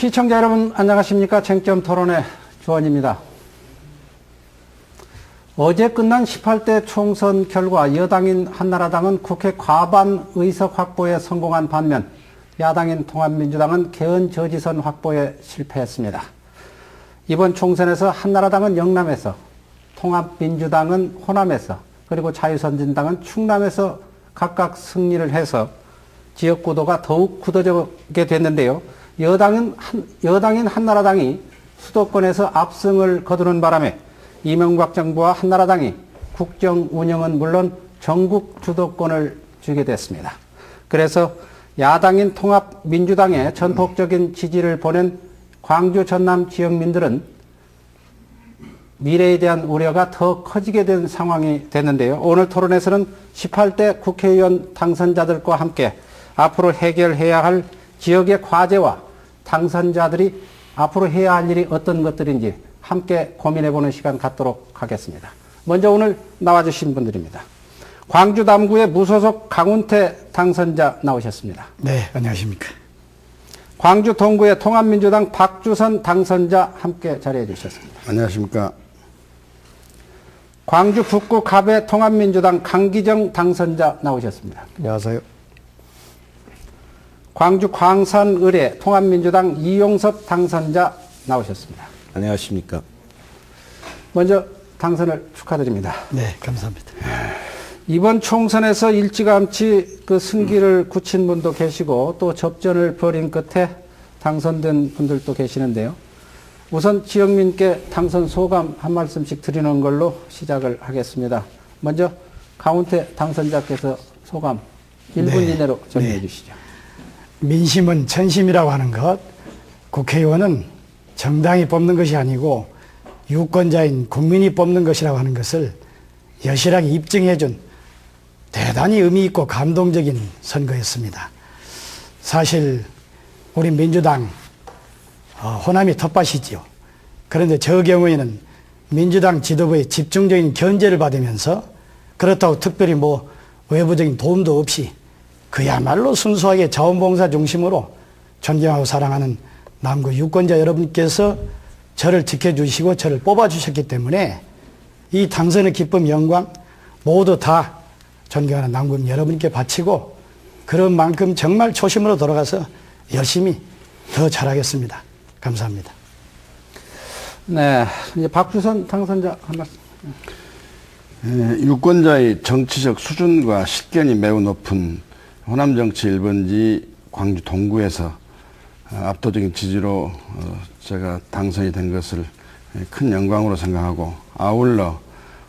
시청자 여러분 안녕하십니까. 쟁점 토론의 주원입니다. 어제 끝난 18대 총선 결과 여당인 한나라당은 국회 과반 의석 확보에 성공한 반면 야당인 통합민주당은 개헌 저지선 확보에 실패했습니다. 이번 총선에서 한나라당은 영남에서, 통합민주당은 호남에서, 그리고 자유선진당은 충남에서 각각 승리를 해서 지역구도가 더욱 굳어지게 됐는데요. 여당인 한나라당이 수도권에서 압승을 거두는 바람에 이명박 정부와 한나라당이 국정 운영은 물론 전국 주도권을 쥐게 됐습니다. 그래서 야당인 통합민주당에 전폭적인 지지를 보낸 광주 전남 지역민들은 미래에 대한 우려가 더 커지게 된 상황이 됐는데요. 오늘 토론에서는 18대 국회의원 당선자들과 함께 앞으로 해결해야 할 지역의 과제와 당선자들이 앞으로 해야 할 일이 어떤 것들인지 함께 고민해보는 시간 갖도록 하겠습니다. 먼저 오늘 나와주신 분들입니다. 광주 남구의 무소속 강훈태 당선자 나오셨습니다. 네, 안녕하십니까. 광주 동구의 통합민주당 박주선 당선자 함께 자리해 주셨습니다. 안녕하십니까. 광주 북구 갑의 통합민주당 강기정 당선자 나오셨습니다. 안녕하세요. 광주 광산 의뢰 통합민주당 이용섭 당선자 나오셨습니다. 안녕하십니까. 먼저 당선을 축하드립니다. 네, 감사합니다. 이번 총선에서 일찌감치 그 승기를 굳힌 분도 계시고 또 접전을 벌인 끝에 당선된 분들도 계시는데요. 우선 지역민께 당선 소감 한 말씀씩 드리는 걸로 시작을 하겠습니다. 먼저 강훈태 당선자께서 소감 1분 이내로 정리해 주시죠. 민심은 천심이라고 하는 것, 국회의원은 정당이 뽑는 것이 아니고 유권자인 국민이 뽑는 것이라고 하는 것을 여실하게 입증해준 대단히 의미 있고 감동적인 선거였습니다. 사실 우리 민주당 호남이 텃밭이지요. 그런데 저 경우에는 민주당 지도부의 집중적인 견제를 받으면서 그렇다고 특별히 뭐 외부적인 도움도 없이 그야말로 순수하게 자원봉사 중심으로 존경하고 사랑하는 남구 유권자 여러분께서 저를 지켜주시고 저를 뽑아주셨기 때문에 이 당선의 기쁨, 영광 모두 다 존경하는 남구 여러분께 바치고 그런 만큼 정말 초심으로 돌아가서 열심히 더 잘하겠습니다. 감사합니다. 네, 이제 박주선 당선자 한 말씀. 유권자의 정치적 수준과 식견이 매우 높은 호남 정치 1번지 광주 동구에서 압도적인 지지로 제가 당선이 된 것을 큰 영광으로 생각하고 아울러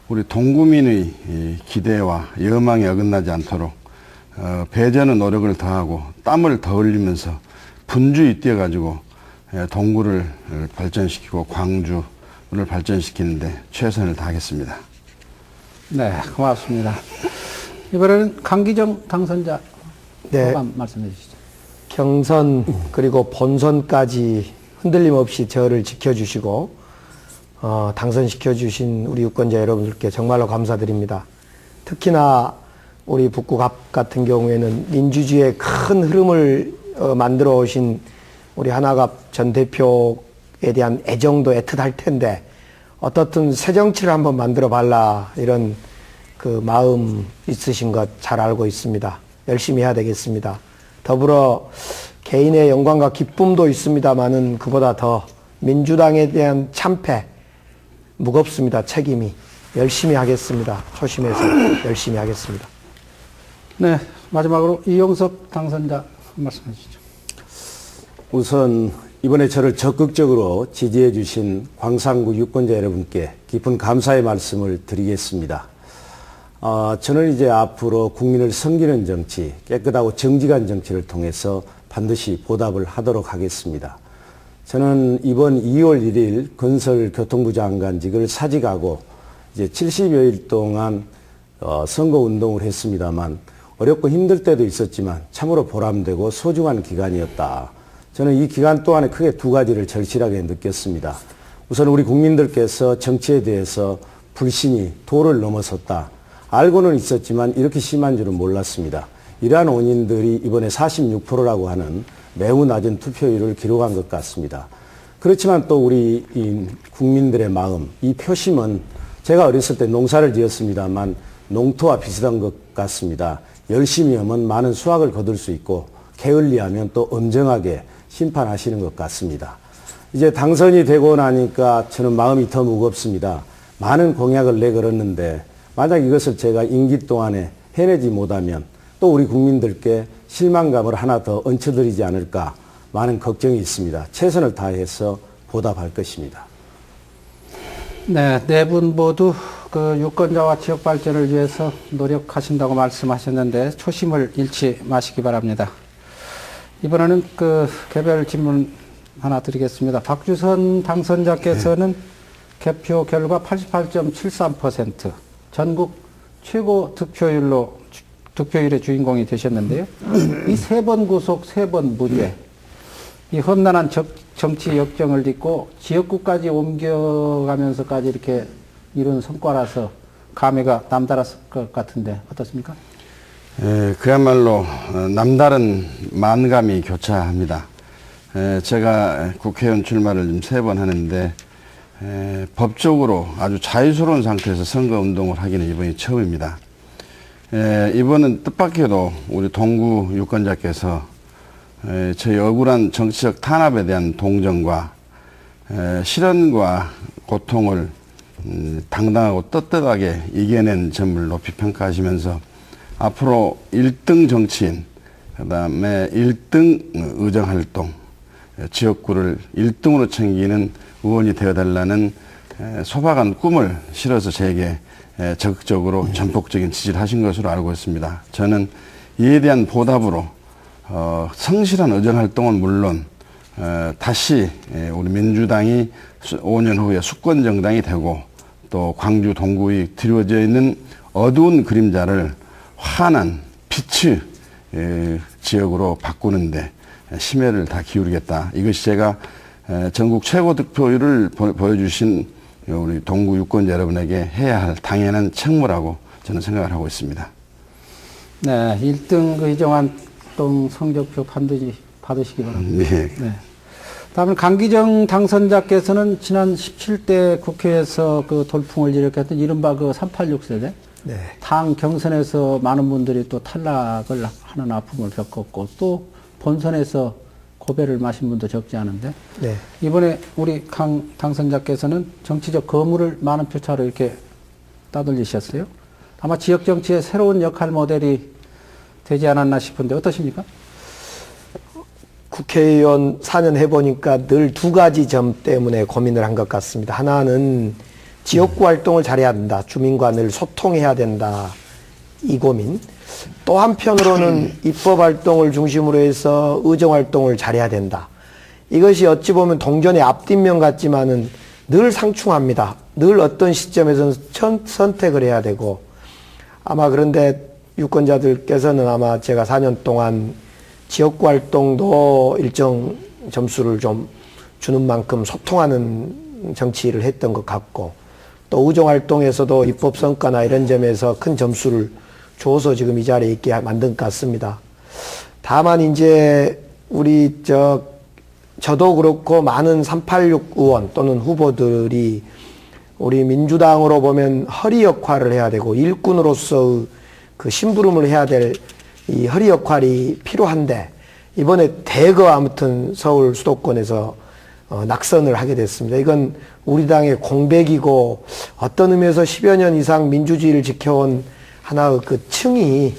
우리 동구민의 기대와 여망에 어긋나지 않도록 배전의 노력을 더하고 땀을 더 흘리면서 분주히 뛰어가지고 동구를 발전시키고 광주를 발전시키는데 최선을 다하겠습니다. 네, 고맙습니다. 이번에는 강기정 당선자 소감 말씀해 주시죠. 경선 그리고 본선까지 흔들림 없이 저를 지켜주시고 당선시켜주신 우리 유권자 여러분들께 정말로 감사드립니다. 특히나 우리 북구갑 같은 경우에는 민주주의의 큰 흐름을 만들어 오신 우리 하나갑 전 대표에 대한 애정도 애틋할 텐데 어떻든 새 정치를 한번 만들어 발라 이런 그 마음 있으신 것 잘 알고 있습니다. 열심히 해야 되겠습니다. 더불어 개인의 영광과 기쁨도 있습니다만은 그보다 더 민주당에 대한 참패 무겁습니다. 책임이. 열심히 하겠습니다. 초심에서 열심히 하겠습니다. 네, 마지막으로 이용섭 당선자 한 말씀 해주시죠. 우선 이번에 저를 적극적으로 지지해 주신 광산구 유권자 여러분께 깊은 감사의 말씀을 드리겠습니다. 저는 이제 앞으로 국민을 섬기는 정치, 깨끗하고 정직한 정치를 통해서 반드시 보답을 하도록 하겠습니다. 저는 이번 2월 1일 건설교통부 장관직을 사직하고 이제 70여일 동안 선거운동을 했습니다만 어렵고 힘들 때도 있었지만 참으로 보람되고 소중한 기간이었다. 저는 이 기간 동안에 크게 두 가지를 절실하게 느꼈습니다. 우선 우리 국민들께서 정치에 대해서 불신이 도를 넘어섰다. 알고는 있었지만 이렇게 심한 줄은 몰랐습니다. 이러한 원인들이 이번에 46%라고 하는 매우 낮은 투표율을 기록한 것 같습니다. 그렇지만 또 우리 이 국민들의 마음, 이 표심은 제가 어렸을 때 농사를 지었습니다만 농토와 비슷한 것 같습니다. 열심히 하면 많은 수확을 거둘 수 있고 게을리하면 또 엄정하게 심판하시는 것 같습니다. 이제 당선이 되고 나니까 저는 마음이 더 무겁습니다. 많은 공약을 내걸었는데 만약 이것을 제가 임기 동안에 해내지 못하면 또 우리 국민들께 실망감을 하나 더 얹혀드리지 않을까 많은 걱정이 있습니다. 최선을 다해서 보답할 것입니다. 네, 네 분 모두 그 유권자와 지역 발전을 위해서 노력하신다고 말씀하셨는데 초심을 잃지 마시기 바랍니다. 이번에는 그 개별 질문 하나 드리겠습니다. 박주선 당선자께서는 개표 결과 88.73% 전국 최고 득표율의 주인공이 되셨는데요. 이 세 번 구속, 세 번 무죄, 이 험난한 정치 역정을 딛고 지역구까지 옮겨가면서까지 이렇게 이룬 성과라서 감회가 남달랐을 것 같은데 어떻습니까? 그야말로 남다른 만감이 교차합니다. 제가 국회의원 출마를 지금 3번 하는데 법적으로 아주 자유스러운 상태에서 선거운동을 하기는 이번이 처음입니다. 이번은 뜻밖에도 우리 동구 유권자께서 저희 억울한 정치적 탄압에 대한 동정과 실현과 고통을 당당하고 떳떳하게 이겨낸 점을 높이 평가하시면서 앞으로 1등 정치인, 그 다음에 1등 의정활동, 지역구를 1등으로 챙기는 의원이 되어달라는 소박한 꿈을 실어서 제게 적극적으로 전폭적인 지지를 하신 것으로 알고 있습니다. 저는 이에 대한 보답으로 성실한 의정활동은 물론 다시 우리 민주당이 5년 후에 수권정당이 되고 또 광주 동구에 드리워져 있는 어두운 그림자를 환한 빛의 지역으로 바꾸는데 심혈을 다 기울이겠다. 이것이 제가 전국 최고 득표율을 보여주신 우리 동구 유권자 여러분에게 해야 할 당연한 책무라고 저는 생각을 하고 있습니다. 네, 1등 의정활동 성적표 반드시 받으시기 바랍니다. 네. 네. 다음은 강기정 당선자께서는 지난 17대 국회에서 그 돌풍을 일으켰던 이른바 그 386 세대 네. 당 경선에서 많은 분들이 또 탈락을 하는 아픔을 겪었고 또 본선에서 고배를 마신 분도 적지 않은데 네. 이번에 우리 강 당선자께서는 정치적 거물을 많은 표차로 이렇게 따돌리셨어요. 아마 지역 정치의 새로운 역할 모델이 되지 않았나 싶은데 어떠십니까? 국회의원 4년 해보니까 늘 두 가지 점 때문에 고민을 한 것 같습니다. 하나는 지역구 활동을 잘해야 된다. 주민과 늘 소통해야 된다. 이 고민. 또 한편으로는 입법 활동을 중심으로 해서 의정 활동을 잘해야 된다. 이것이 어찌 보면 동전의 앞뒷면 같지만은 늘 상충합니다. 늘 어떤 시점에서는 선택을 해야 되고 아마 그런데 유권자들께서는 아마 제가 4년 동안 지역구 활동도 일정 점수를 좀 주는 만큼 소통하는 정치를 했던 것 같고 또 의정 활동에서도 입법 성과나 이런 점에서 큰 점수를 줘서 지금 이 자리에 있게 만든 것 같습니다. 다만 이제 우리 저도 그렇고 많은 386 의원 또는 후보들이 우리 민주당으로 보면 허리 역할을 해야 되고 일꾼으로서 그 심부름을 해야 될 이 허리 역할이 필요한데 이번에 대거 아무튼 서울 수도권에서 낙선을 하게 됐습니다. 이건 우리 당의 공백이고 어떤 의미에서 10여 년 이상 민주주의를 지켜온 하나의 그 층이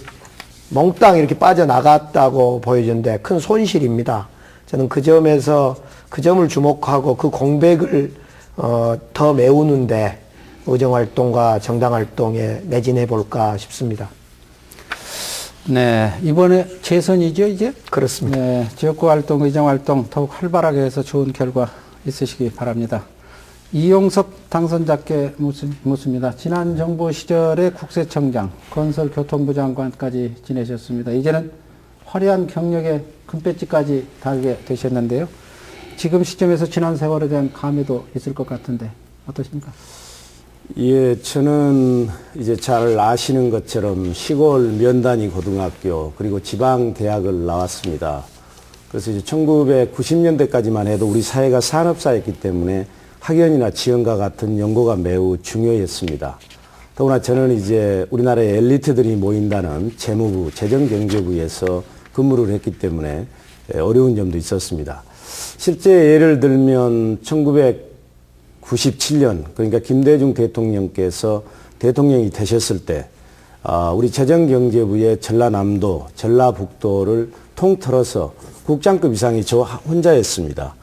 몽땅 이렇게 빠져나갔다고 보여지는데 큰 손실입니다. 저는 그 점에서 그 점을 주목하고 그 공백을 더 메우는데 의정활동과 정당활동에 매진해 볼까 싶습니다. 네, 이번에 재선이죠, 이제? 그렇습니다. 네, 지역구 활동, 의정 활동 더욱 활발하게 해서 좋은 결과 있으시기 바랍니다. 이용섭 당선자께 묻습니다. 지난 정부 시절에 국세청장, 건설교통부 장관까지 지내셨습니다. 이제는 화려한 경력에 금배지까지 달게 되셨는데요. 지금 시점에서 지난 세월에 대한 감회도 있을 것 같은데 어떠십니까? 예, 저는 이제 잘 아시는 것처럼 시골 면단위 고등학교 그리고 지방 대학을 나왔습니다. 그래서 이제 1990년대까지만 해도 우리 사회가 산업사였기 때문에 학연이나 지원과 같은 연구가 매우 중요했습니다. 더구나 저는 이제 우리나라의 엘리트들이 모인다는 재무부, 재정경제부에서 근무를 했기 때문에 어려운 점도 있었습니다. 실제 예를 들면 1997년, 그러니까 김대중 대통령께서 대통령이 되셨을 때 우리 재정경제부의 전라남도, 전라북도를 통틀어서 국장급 이상이 저 혼자였습니다.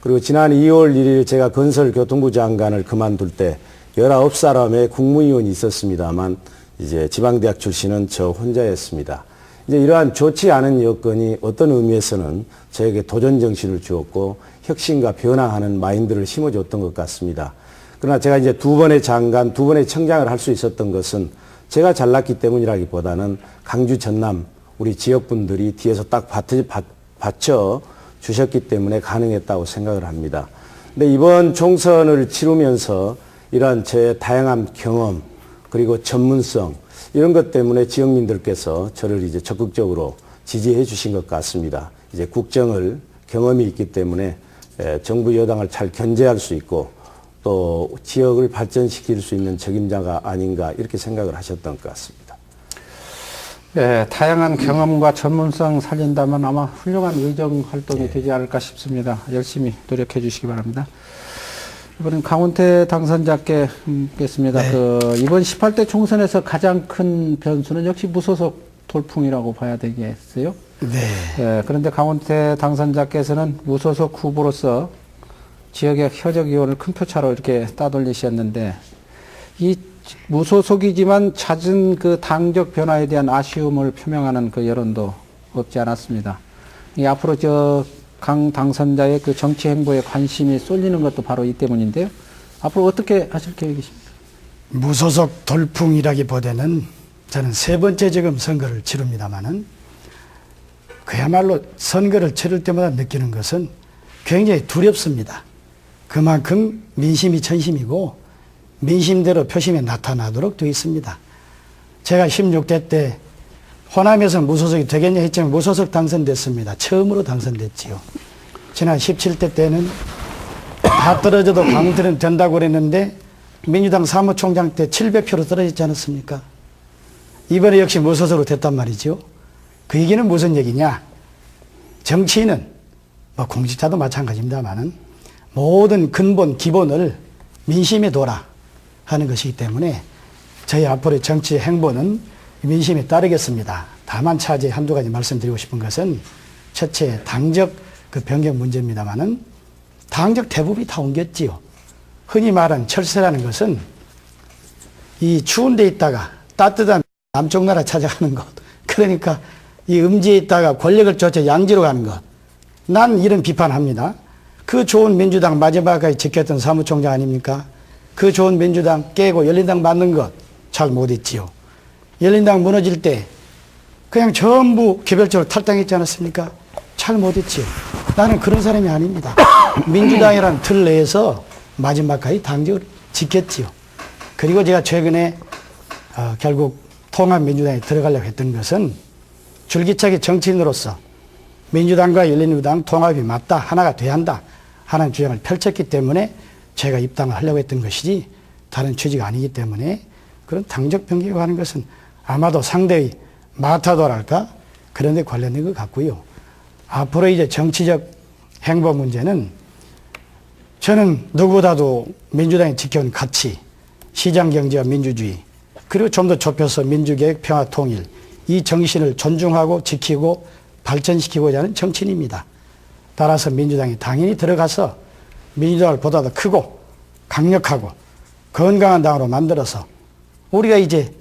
그리고 지난 2월 1일 제가 건설교통부 장관을 그만둘 때 19사람의 국무위원이 있었습니다만 이제 지방대학 출신은 저 혼자였습니다. 이제 이러한 좋지 않은 여건이 어떤 의미에서는 저에게 도전 정신을 주었고 혁신과 변화하는 마인드를 심어줬던 것 같습니다. 그러나 제가 이제 두 번의 장관, 두 번의 청장을 할 수 있었던 것은 제가 잘났기 때문이라기보다는 강주 전남 우리 지역분들이 뒤에서 딱 받쳐 주셨기 때문에 가능했다고 생각을 합니다. 근데 이번 총선을 치르면서 이러한 제 다양한 경험 그리고 전문성 이런 것 때문에 지역민들께서 저를 이제 적극적으로 지지해 주신 것 같습니다. 이제 국정을 경험이 있기 때문에 정부 여당을 잘 견제할 수 있고 또 지역을 발전시킬 수 있는 적임자가 아닌가 이렇게 생각을 하셨던 것 같습니다. 네, 다양한 경험과 전문성 살린다면 아마 훌륭한 의정 활동이 되지 않을까 싶습니다. 열심히 노력해 주시기 바랍니다. 이번엔 강원태 당선자께 묻겠습니다. 이번 18대 총선에서 가장 큰 변수는 역시 무소속 돌풍이라고 봐야 되겠어요? 네. 그런데 강원태 당선자께서는 무소속 후보로서 지역의 현역 의원을 큰 표차로 이렇게 따돌리셨는데 이 무소속이지만 잦은 그 당적 변화에 대한 아쉬움을 표명하는 그 여론도 없지 않았습니다. 이 앞으로 강 당선자의 그 정치 행보에 관심이 쏠리는 것도 바로 이 때문인데요. 앞으로 어떻게 하실 계획이십니까? 무소속 돌풍이라기보다는 저는 세 번째 지금 선거를 치릅니다마는 그야말로 선거를 치를 때마다 느끼는 것은 굉장히 두렵습니다. 그만큼 민심이 천심이고 민심대로 표심에 나타나도록 되어 있습니다. 제가 16대 때 호남에서 무소속이 되겠냐 했지만 무소속 당선됐습니다. 처음으로 당선됐지요. 지난 17대 때는 다 떨어져도 강들은 된다고 그랬는데 민주당 사무총장 때 700표로 떨어지지 않았습니까? 이번에 역시 무소속으로 됐단 말이죠. 그 얘기는 무슨 얘기냐? 정치인은 뭐 공직자도 마찬가지입니다만은 모든 근본 기본을 민심에 둬라 하는 것이기 때문에 저희 앞으로의 정치 행보는 민심에 따르겠습니다. 다만 차제 한두 가지 말씀드리고 싶은 것은 첫째 당적 그 변경 문제입니다만은 당적 대부분이 다 옮겼지요. 흔히 말하는 철새라는 것은 이 추운 데 있다가 따뜻한 남쪽 나라 찾아가는 것. 그러니까 이 음지에 있다가 권력을 쫓아 양지로 가는 것. 난 이런 비판합니다. 그 좋은 민주당 마지막까지 지켰던 사무총장 아닙니까? 그 좋은 민주당 깨고 열린당 만든 것 잘 못했지요. 열린당 무너질 때 그냥 전부 개별적으로 탈당했지 않았습니까? 잘 못했지요. 나는 그런 사람이 아닙니다. 민주당이라는 틀 내에서 마지막까지 당적을 지켰지요. 그리고 제가 최근에 결국 통합민주당에 들어가려고 했던 것은 줄기차게 정치인으로서 민주당과 열린우리당 통합이 맞다, 하나가 돼야 한다 하는 주장을 펼쳤기 때문에 제가 입당을 하려고 했던 것이지 다른 취지가 아니기 때문에 그런 당적 변경을 하는 것은 아마도 상대의 마타도랄까 그런 데 관련된 것 같고요. 앞으로 이제 정치적 행보 문제는 저는 누구보다도 민주당이 지켜온 가치, 시장경제와 민주주의, 그리고 좀 더 좁혀서 민주개혁, 평화통일, 이 정신을 존중하고 지키고 발전시키고자 하는 정치인입니다. 따라서 민주당이 당연히 들어가서 민주당을 보다 더 크고 강력하고 건강한 당으로 만들어서 우리가 이제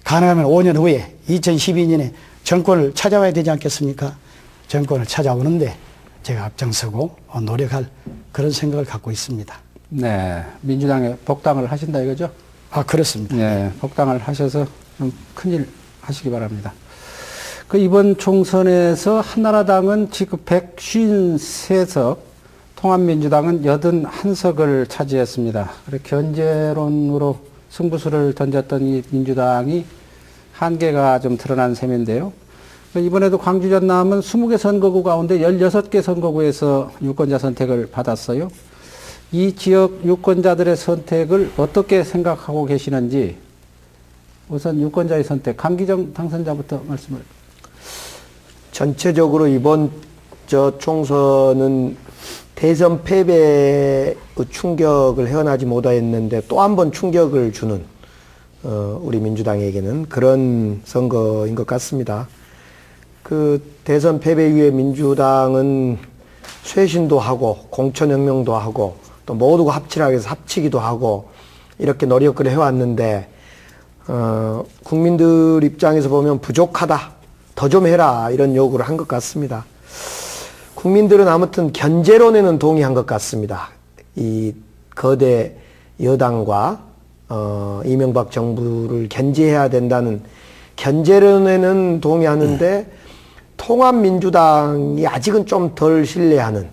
가능하면 5년 후에 2012년에 정권을 찾아와야 되지 않겠습니까? 정권을 찾아오는데 제가 앞장서고 노력할 그런 생각을 갖고 있습니다. 네, 민주당에 복당을 하신다 이거죠? 아, 그렇습니다. 네, 복당을 하셔서 좀 큰일 하시기 바랍니다. 그 이번 총선에서 한나라당은 지금 153석, 통합민주당은 81석을 차지했습니다. 그리고 견제론으로 승부수를 던졌던 이 민주당이 한계가 좀 드러난 셈인데요. 이번에도 광주 전남은 20개 선거구 가운데 16개 선거구에서 유권자 선택을 받았어요. 이 지역 유권자들의 선택을 어떻게 생각하고 계시는지 우선 유권자의 선택, 강기정 당선자부터 말씀을. 전체적으로 이번 총선은 대선 패배의 충격을 헤어나지 못하였는데 또 한 번 충격을 주는 우리 민주당에게는 그런 선거인 것 같습니다. 그 대선 패배 이후에 민주당은 쇄신도 하고 공천혁명도 하고 또 모두가 합치라고 해서 합치기도 하고 이렇게 노력을 해왔는데 국민들 입장에서 보면 부족하다, 더 좀 해라 이런 요구를 한 것 같습니다. 국민들은 아무튼 견제론에는 동의한 것 같습니다. 이 거대 여당과 이명박 정부를 견제해야 된다는 견제론에는 동의하는데 통합민주당이 아직은 좀 덜 신뢰하는,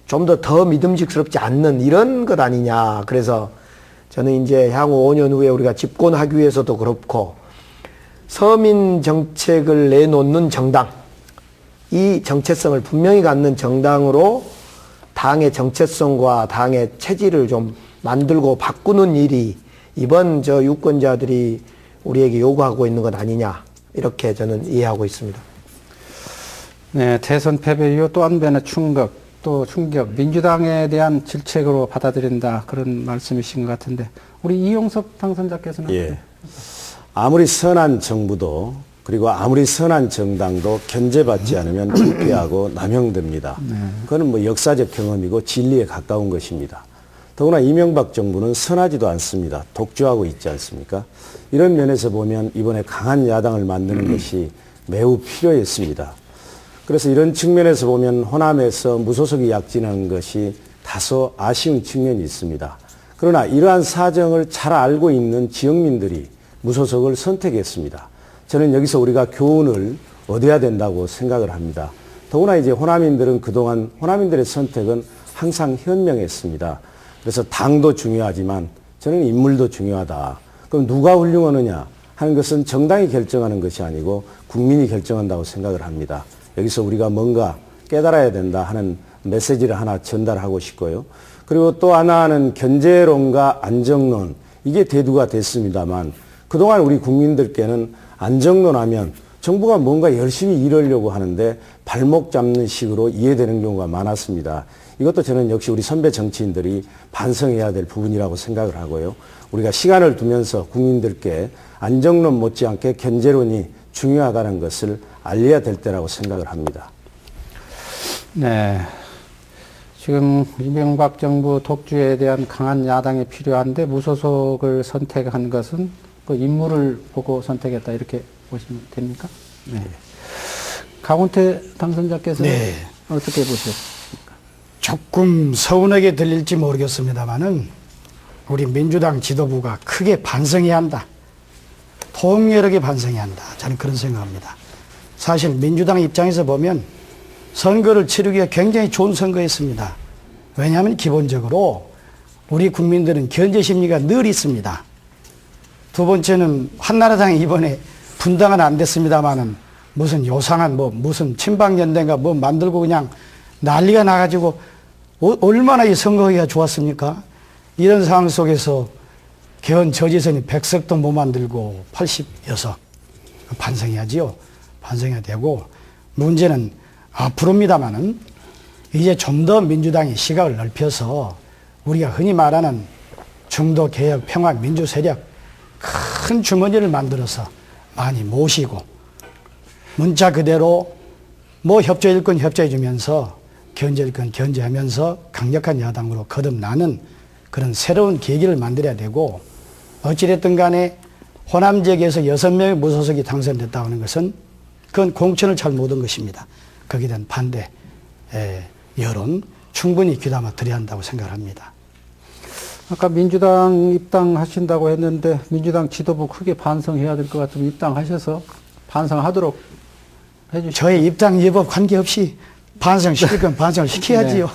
좀 더 믿음직스럽지 않는 이런 것 아니냐. 그래서 저는 이제 향후 5년 후에 우리가 집권하기 위해서도 그렇고 서민 정책을 내놓는 정당, 이 정체성을 분명히 갖는 정당으로 당의 정체성과 당의 체질을 좀 만들고 바꾸는 일이 이번 유권자들이 우리에게 요구하고 있는 것 아니냐, 이렇게 저는 이해하고 있습니다. 네, 대선 패배 이후 또 한 번의 또 충격, 민주당에 대한 질책으로 받아들인다, 그런 말씀이신 것 같은데 우리 이용섭 당선자께서는 예. 아무리 선한 정부도 그리고 아무리 선한 정당도 견제받지 않으면 부패하고 남용됩니다. 그거는 뭐 역사적 경험이고 진리에 가까운 것입니다. 더구나 이명박 정부는 선하지도 않습니다. 독주하고 있지 않습니까? 이런 면에서 보면 이번에 강한 야당을 만드는 것이 매우 필요했습니다. 그래서 이런 측면에서 보면 호남에서 무소속이 약진한 것이 다소 아쉬운 측면이 있습니다. 그러나 이러한 사정을 잘 알고 있는 지역민들이 무소속을 선택했습니다. 저는 여기서 우리가 교훈을 얻어야 된다고 생각을 합니다. 더구나 이제 호남인들은 그동안 호남인들의 선택은 항상 현명했습니다. 그래서 당도 중요하지만 저는 인물도 중요하다. 그럼 누가 훌륭하느냐 하는 것은 정당이 결정하는 것이 아니고 국민이 결정한다고 생각을 합니다. 여기서 우리가 뭔가 깨달아야 된다 하는 메시지를 하나 전달하고 싶고요. 그리고 또 하나는 견제론과 안정론, 이게 대두가 됐습니다만 그동안 우리 국민들께는 안정론 하면 정부가 뭔가 열심히 이루려고 하는데 발목 잡는 식으로 이해되는 경우가 많았습니다. 이것도 저는 역시 우리 선배 정치인들이 반성해야 될 부분이라고 생각을 하고요. 우리가 시간을 두면서 국민들께 안정론 못지않게 견제론이 중요하다는 것을 알려야 될 때라고 생각을 합니다. 네. 지금 이명박 정부 독주에 대한 강한 야당이 필요한데 무소속을 선택한 것은 그 인물을 보고 선택했다, 이렇게 보시면 됩니까? 네. 강훈태 당선자께서는 네. 어떻게 보셨습니까? 조금 서운하게 들릴지 모르겠습니다만은 우리 민주당 지도부가 크게 반성해야 한다. 통렬하게 반성해야 한다. 저는 그런 생각합니다. 사실 민주당 입장에서 보면 선거를 치르기가 굉장히 좋은 선거였습니다. 왜냐하면 기본적으로 우리 국민들은 견제 심리가 늘 있습니다. 두 번째는 한나라당이 이번에 분당은 안 됐습니다만은 무슨 요상한 무슨 친박연대인가 만들고 그냥 난리가 나가지고 얼마나 이 선거하기가 좋았습니까? 이런 상황 속에서 개헌 저지선이 100석도 못 만들고 86 반성해야지요. 반성해야 되고, 문제는 앞으로입니다만은 이제 좀 더 민주당이 시각을 넓혀서 우리가 흔히 말하는 중도 개혁 평화 민주 세력 큰 주머니를 만들어서 많이 모시고 문자 그대로 협조일 건 협조해 주면서 견제일 건 견제하면서 강력한 야당으로 거듭나는 그런 새로운 계기를 만들어야 되고, 어찌됐든 간에 호남 지역에서 6명의 무소속이 당선됐다고 하는 것은 그건 공천을 잘 못 한 것입니다. 거기에 대한 반대 여론 충분히 귀담아 들여야 한다고 생각합니다. 아까 민주당 입당하신다고 했는데 민주당 지도부 크게 반성해야 될 것 같으면 입당하셔서 반성하도록 해주시죠. 저의 입당 여부 관계없이 반성시킬 건 반성을 시켜야지요. 네.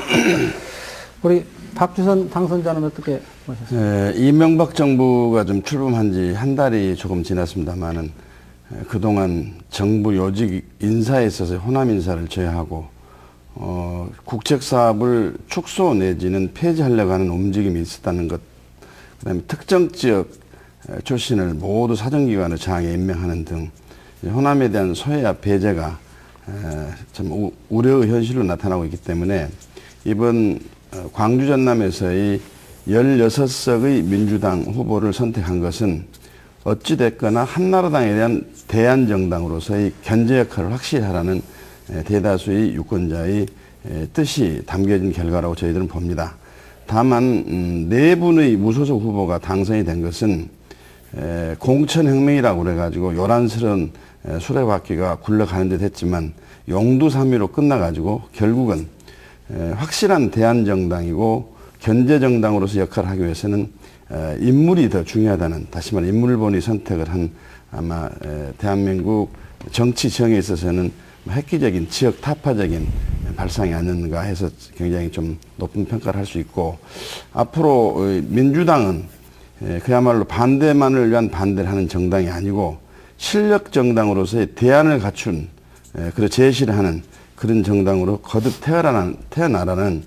우리 박주선 당선자는 어떻게 보셨습니까? 이명박 정부가 좀 출범한 지 한 달이 조금 지났습니다만은 그동안 정부 요직 인사에 있어서 호남 인사를 제외하고 국책 사업을 축소 내지는 폐지하려고 하는 움직임이 있었다는 것, 그다음에 특정 지역 출신을 모두 사정기관의 장에 임명하는 등 호남에 대한 소외와 배제가 참 우려의 현실로 나타나고 있기 때문에 이번 광주 전남에서의 16석의 민주당 후보를 선택한 것은 어찌됐거나 한나라당에 대한 대안정당으로서의 견제 역할을 확실히 하라는 대다수의 유권자의 뜻이 담겨진 결과라고 저희들은 봅니다. 다만 네 분의 무소속 후보가 당선이 된 것은 공천혁명이라고 그래가지고 요란스러운 수레바퀴가 굴러가는 듯 했지만 용두사미로 끝나가지고 결국은 확실한 대안정당이고 견제정당으로서 역할을 하기 위해서는 인물이 더 중요하다는, 다시 말해 인물본위 선택을 한 아마 대한민국 정치 지형에 있어서는 획기적인 지역 타파적인 발상이 아닌가 해서 굉장히 좀 높은 평가를 할 수 있고, 앞으로 민주당은 그야말로 반대만을 위한 반대를 하는 정당이 아니고 실력 정당으로서의 대안을 갖춘 그런 제시를 하는 그런 정당으로 거듭 태어나라는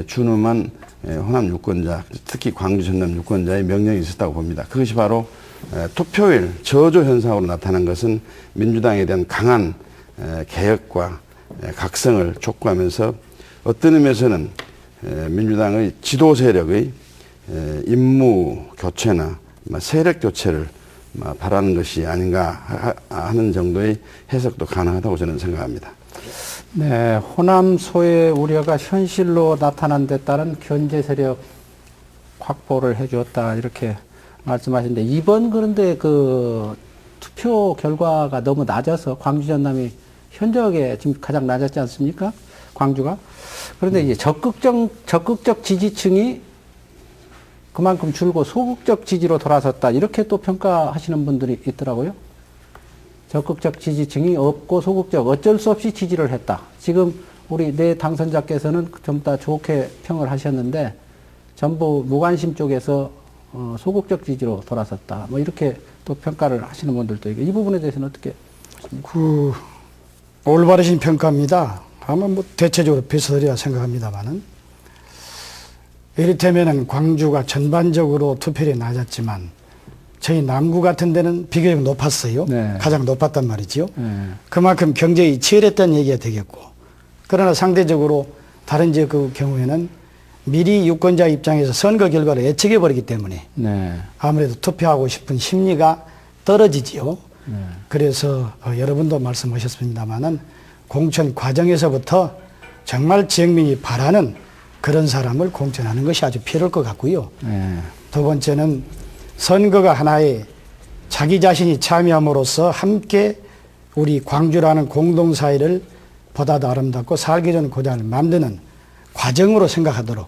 준엄한 호남 유권자, 특히 광주 전남 유권자의 명령이 있었다고 봅니다. 그것이 바로 투표일 저조 현상으로 나타난 것은 민주당에 대한 강한 개혁과 각성을 촉구하면서 어떤 의미에서는 민주당의 지도 세력의 임무 교체나 세력 교체를 바라는 것이 아닌가 하는 정도의 해석도 가능하다고 저는 생각합니다. 네, 호남 소외 우려가 현실로 나타난 데 따른 견제 세력 확보를 해주었다 이렇게 말씀하시는데, 이번 그런데 그 투표 결과가 너무 낮아서 광주 전남이 현저하게 지금 가장 낮았지 않습니까? 광주가. 그런데 이제 적극적 지지층이 그만큼 줄고 소극적 지지로 돌아섰다 이렇게 또 평가하시는 분들이 있더라고요. 적극적 지지층이 없고 소극적, 어쩔 수 없이 지지를 했다. 지금 우리 네 당선자께서는 전부 다 좋게 평을 하셨는데 전부 무관심 쪽에서 소극적 지지로 돌아섰다. 뭐 이렇게 또 평가를 하시는 분들도 있고, 이 부분에 대해서는 어떻게 하십니까? 올바르신 평가입니다. 아마 뭐 대체적으로 비슷하리라 생각합니다만은, 이를테면은 광주가 전반적으로 투표율이 낮았지만 저희 남구 같은 데는 비교적 높았어요. 네. 가장 높았단 말이지요. 네. 그만큼 경쟁이 치열했다는 얘기가 되겠고, 그러나 상대적으로 다른 지역 그 경우에는 미리 유권자 입장에서 선거 결과를 예측해 버리기 때문에 네. 아무래도 투표하고 싶은 심리가 떨어지지요. 그래서 여러분도 말씀하셨습니다마는 공천 과정에서부터 정말 지역민이 바라는 그런 사람을 공천하는 것이 아주 필요할 것 같고요. 네. 두 번째는 선거가 하나의 자기 자신이 참여함으로써 함께 우리 광주라는 공동사회를 보다 더 아름답고 살기 좋은 고장을 만드는 과정으로 생각하도록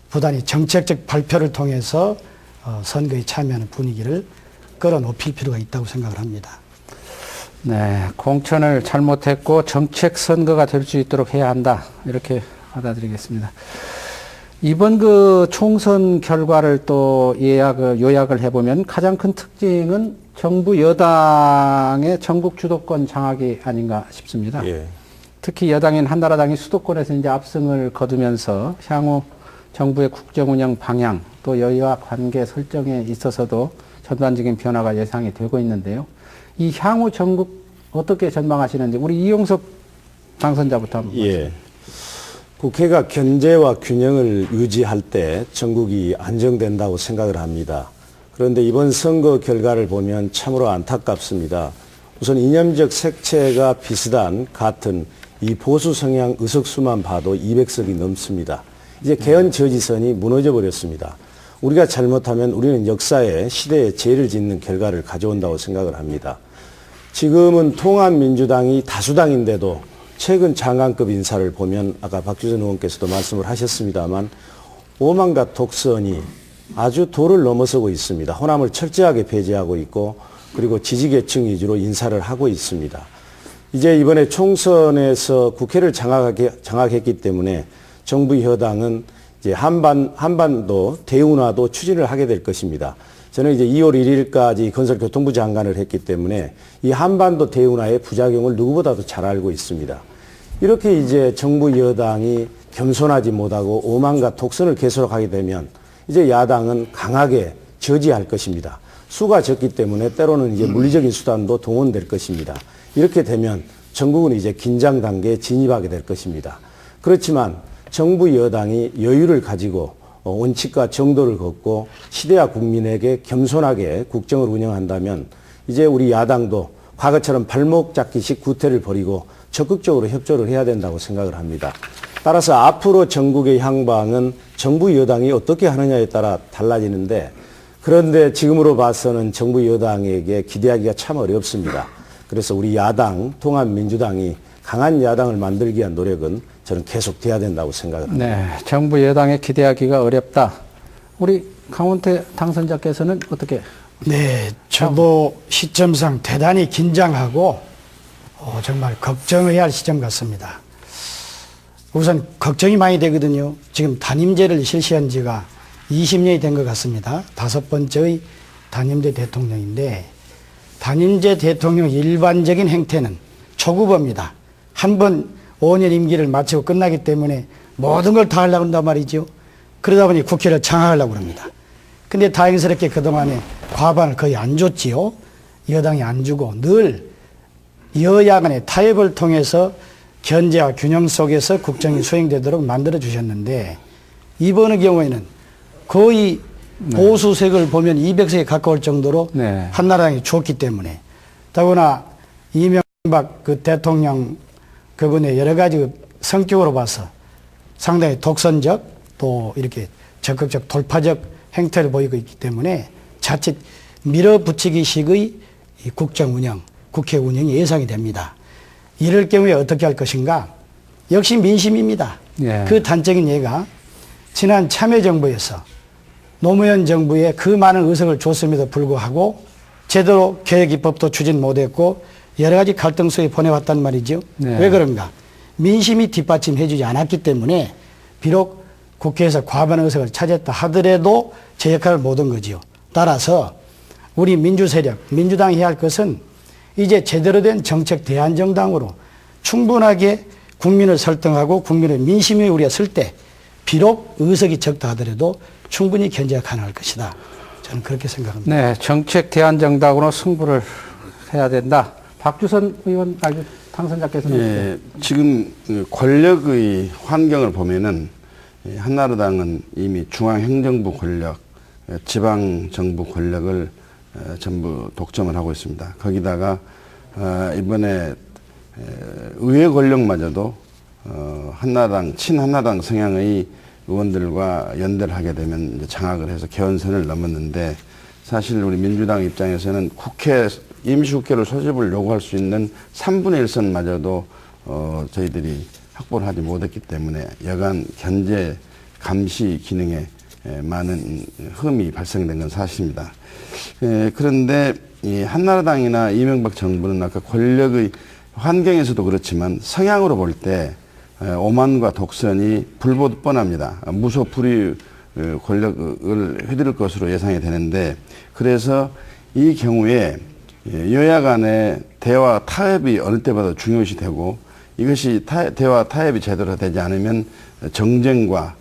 부단히 정책적 발표를 통해서 선거에 참여하는 분위기를 끌어높일 필요가 있다고 생각을 합니다. 네, 공천을 잘못했고 정책 선거가 될 수 있도록 해야 한다. 이렇게 받아들이겠습니다. 이번 그 총선 결과를 또 요약을 해보면 가장 큰 특징은 정부 여당의 전국 주도권 장악이 아닌가 싶습니다. 예. 특히 여당인 한나라당이 수도권에서 이제 압승을 거두면서 향후 정부의 국정 운영 방향 또 여야 관계 설정에 있어서도 전반적인 변화가 예상이 되고 있는데요. 이 향후 전국 어떻게 전망하시는지 우리 이용석 당선자부터 한번. 예. 국회가 견제와 균형을 유지할 때 전국이 안정된다고 생각을 합니다. 그런데 이번 선거 결과를 보면 참으로 안타깝습니다. 우선 이념적 색채가 비슷한 같은 이 보수 성향 의석수만 봐도 200석이 넘습니다. 이제 개헌 저지선이 무너져 버렸습니다. 우리가 잘못하면 우리는 역사에 시대에 죄를 짓는 결과를 가져온다고 생각을 합니다. 지금은 통합민주당이 다수당인데도 최근 장관급 인사를 보면 아까 박주선 의원께서도 말씀을 하셨습니다만 오만과 독선이 아주 도를 넘어서고 있습니다. 호남을 철저하게 배제하고 있고 그리고 지지계층 위주로 인사를 하고 있습니다. 이제 이번에 총선에서 국회를 장악했기 때문에 정부 여당은 이제 한반도 대운하도 추진을 하게 될 것입니다. 저는 이제 2월 1일까지 건설교통부 장관을 했기 때문에 이 한반도 대운하의 부작용을 누구보다도 잘 알고 있습니다. 이렇게 이제 정부 여당이 겸손하지 못하고 오만과 독선을 계속하게 되면 이제 야당은 강하게 저지할 것입니다. 수가 적기 때문에 때로는 이제 물리적인 수단도 동원될 것입니다. 이렇게 되면 전국은 이제 긴장 단계에 진입하게 될 것입니다. 그렇지만 정부 여당이 여유를 가지고 원칙과 정도를 걷고 시대와 국민에게 겸손하게 국정을 운영한다면 이제 우리 야당도 과거처럼 발목 잡기식 구태를 벌이고 적극적으로 협조를 해야 된다고 생각을 합니다. 따라서 앞으로 전국의 향방은 정부 여당이 어떻게 하느냐에 따라 달라지는데, 그런데 지금으로 봐서는 정부 여당에게 기대하기가 참 어렵습니다. 그래서 우리 야당, 통합민주당이 강한 야당을 만들기 위한 노력은 저는 계속돼야 된다고 생각을 합니다. 네, 정부 여당에 기대하기가 어렵다. 우리 강원태 당선자께서는 어떻게? 네, 저도 시점상 대단히 긴장하고 정말 걱정해야 할 시점 같습니다. 우선 걱정이 많이 되거든요. 지금 단임제를 실시한 지가 20년이 된 것 같습니다. 5번째의 단임제 대통령인데, 단임제 대통령 일반적인 행태는 초급입니다. 한 번 5년 임기를 마치고 끝나기 때문에 모든 걸 다 하려고 한단 말이죠. 그러다 보니 국회를 장악하려고 합니다. 근데 다행스럽게 그동안에 과반을 거의 안 줬지요. 여당이 안 주고 늘 여야 간의 타협을 통해서 견제와 균형 속에서 국정이 수행되도록 만들어 주셨는데, 이번의 경우에는 거의 보수색을 보면 200석에 가까울 정도로 네. 한나라당이 줬기 때문에, 더구나 이명박 그 대통령 그분의 여러 가지 그 성격으로 봐서 상당히 독선적 또 이렇게 적극적 돌파적 행태를 보이고 있기 때문에 자칫 밀어붙이기식의 이 국정 운영, 국회 운영이 예상이 됩니다. 이럴 경우에 어떻게 할 것인가? 역시 민심입니다. 예. 그 단적인 예가 지난 참여정부에서 노무현 정부에 그 많은 의석을 줬음에도 불구하고 제대로 개혁 입법도 추진 못했고 여러 가지 갈등 속에 보내왔단 말이죠. 네. 왜 그런가? 민심이 뒷받침해주지 않았기 때문에 비록 국회에서 과반 의석을 차지했다 하더라도 제 역할을 못한 거지요. 따라서 우리 민주세력, 민주당이 해야 할 것은 이제 제대로 된 정책 대안정당으로 충분하게 국민을 설득하고 국민의 민심에 우리가 설 때 비록 의석이 적다 하더라도 충분히 견제가 가능할 것이다. 저는 그렇게 생각합니다. 네, 정책 대안정당으로 승부를 해야 된다. 박주선 의원, 당선자께서는 예, 지금 권력의 환경을 보면은 한나라당은 이미 중앙행정부 권력, 지방정부 권력을 전부 독점을 하고 있습니다. 거기다가 이번에 의회 권력마저도 한나라당, 친한나라당 성향의 의원들과 연대를 하게 되면 이제 장악을 해서 개헌선을 넘었는데, 사실 우리 민주당 입장에서는 임시국회를 소집을 요구할 수 있는 3분의 1선마저도 저희들이 확보를 하지 못했기 때문에 여간 견제 감시 기능에 많은 흠이 발생된 건 사실입니다. 그런데 이 한나라당이나 이명박 정부는 아까 권력의 환경에서도 그렇지만 성향으로 볼 때 오만과 독선이 불보듯 뻔합니다. 무소불위 권력을 휘두를 것으로 예상이 되는데, 그래서 이 경우에 여야 간의 대화 타협이 어느 때보다 중요시 되고, 이것이 대화 타협이 제대로 되지 않으면 정쟁과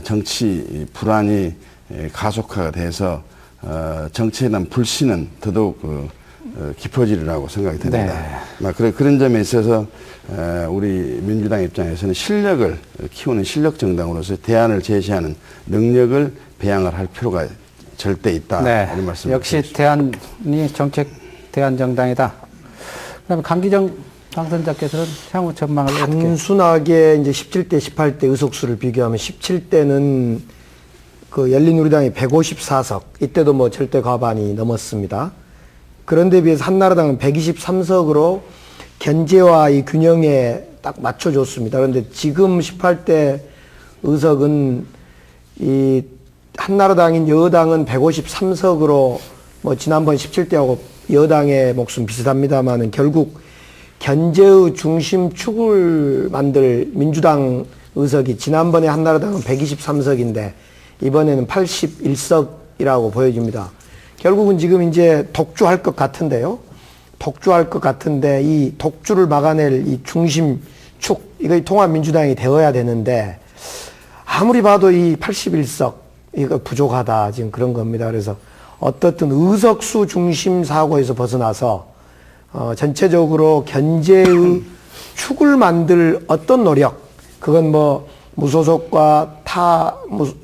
정치 불안이 가속화가 돼서 정치에 대한 불신은 더더욱 깊어지리라고 생각이 됩니다. 네. 그런 점에 있어서 우리 민주당 입장에서는 실력을 키우는 실력 정당으로서 대안을 제시하는 능력을 배양을 할 필요가 절대 있다. 네. 이런 말씀을 역시 드리겠습니다. 대안이 정책 대안 정당이다. 그다음에 강기정 당선자께서는 향후 전망을 어떻게? 단순하게 이제 17대, 18대 의석수를 비교하면 17대는 그 열린우리당이 154석, 이때도 뭐 절대 과반이 넘었습니다. 그런데 비해서 한나라당은 123석으로 견제와 이 균형에 딱 맞춰줬습니다. 그런데 지금 18대 의석은 이 한나라당인 여당은 153석으로 뭐 지난번 17대하고 여당의 몫은 비슷합니다만은 결국 견제의 중심축을 만들 민주당 의석이 지난번에 한나라당은 123석인데 이번에는 81석이라고 보여집니다. 결국은 지금 이제 독주할 것 같은데요. 독주할 것 같은데 이 독주를 막아낼 이 중심축, 이거 통합민주당이 되어야 되는데 아무리 봐도 이 81석 이거 부족하다 지금 그런 겁니다. 그래서 어떻든 의석수 중심 사고에서 벗어나서 전체적으로 견제의 축을 만들 어떤 노력, 그건 뭐 무소속과 타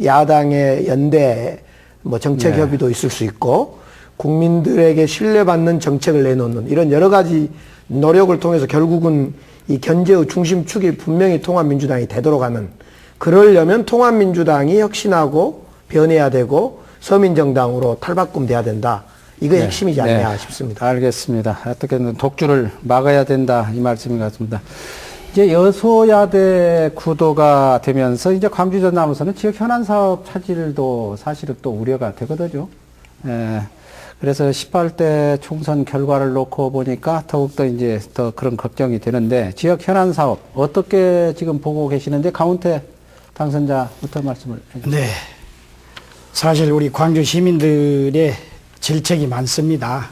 야당의 연대 뭐 정책 협의도 있을 수 있고 국민들에게 신뢰받는 정책을 내놓는 이런 여러 가지 노력을 통해서 결국은 이 견제의 중심축이 분명히 통합민주당이 되도록 하는, 그러려면 통합민주당이 혁신하고 변해야 되고 서민정당으로 탈바꿈돼야 된다. 이게 핵심이지 않냐 싶습니다. 알겠습니다. 어떻게든 독주를 막아야 된다 이 말씀인 것 같습니다. 이제 여소야대 구도가 되면서 이제 광주 전남에서는 지역 현안 사업 차질도 사실은 또 우려가 되거든요. 그래서 18대 총선 결과를 놓고 보니까 더욱더 이제 더 그런 걱정이 되는데 지역 현안 사업 어떻게 지금 보고 계시는데 강훈태 당선자부터 말씀을 해주세요. 네. 사실 우리 광주 시민들의 질책이 많습니다.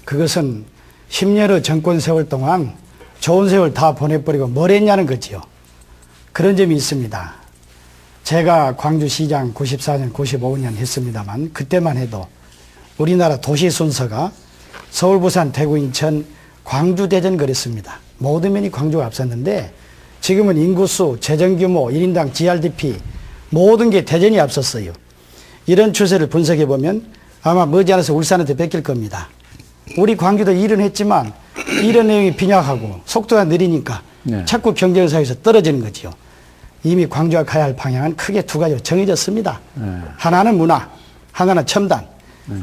그것은 10년의 정권 세월 동안 좋은 세월 다 보내버리고 뭘 했냐는 거지요. 그런 점이 있습니다. 제가 광주시장 94년, 95년 했습니다만 그때만 해도 우리나라 도시 순서가 서울, 부산, 대구, 인천, 광주, 대전 그랬습니다. 모든 면이 광주가 앞섰는데 지금은 인구수, 재정규모, 1인당 GRDP 모든 게 대전이 앞섰어요. 이런 추세를 분석해 보면 아마 머지않아서 울산한테 뺏길 겁니다. 우리 광주도 일은 했지만 이런 내용이 빈약하고 속도가 느리니까 자꾸 경쟁사에서 떨어지는 거지요. 이미 광주가 가야 할 방향은 크게 두 가지로 정해졌습니다. 하나는 문화, 하나는 첨단.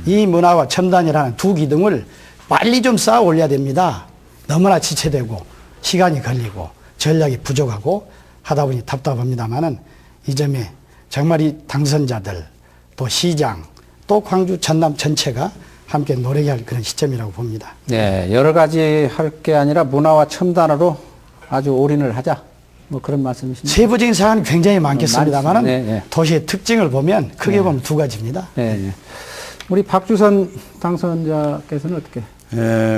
이 문화와 첨단이라는 두 기둥을 빨리 좀 쌓아 올려야 됩니다. 너무나 지체되고 시간이 걸리고 전략이 부족하고 하다 보니 답답합니다만은 이 점에 정말 이 당선자들 또 시장 또 광주 전남 전체가 함께 노력해야 할 그런 시점이라고 봅니다. 네, 여러 가지 할 게 아니라 문화와 첨단으로 아주 올인을 하자. 뭐 그런 말씀이십니까? 세부적인 사안은 굉장히 많겠습니다만은 네. 도시의 특징을 보면 크게 보면 두 가지입니다. 네. 우리 박주선 당선자께서는 어떻게?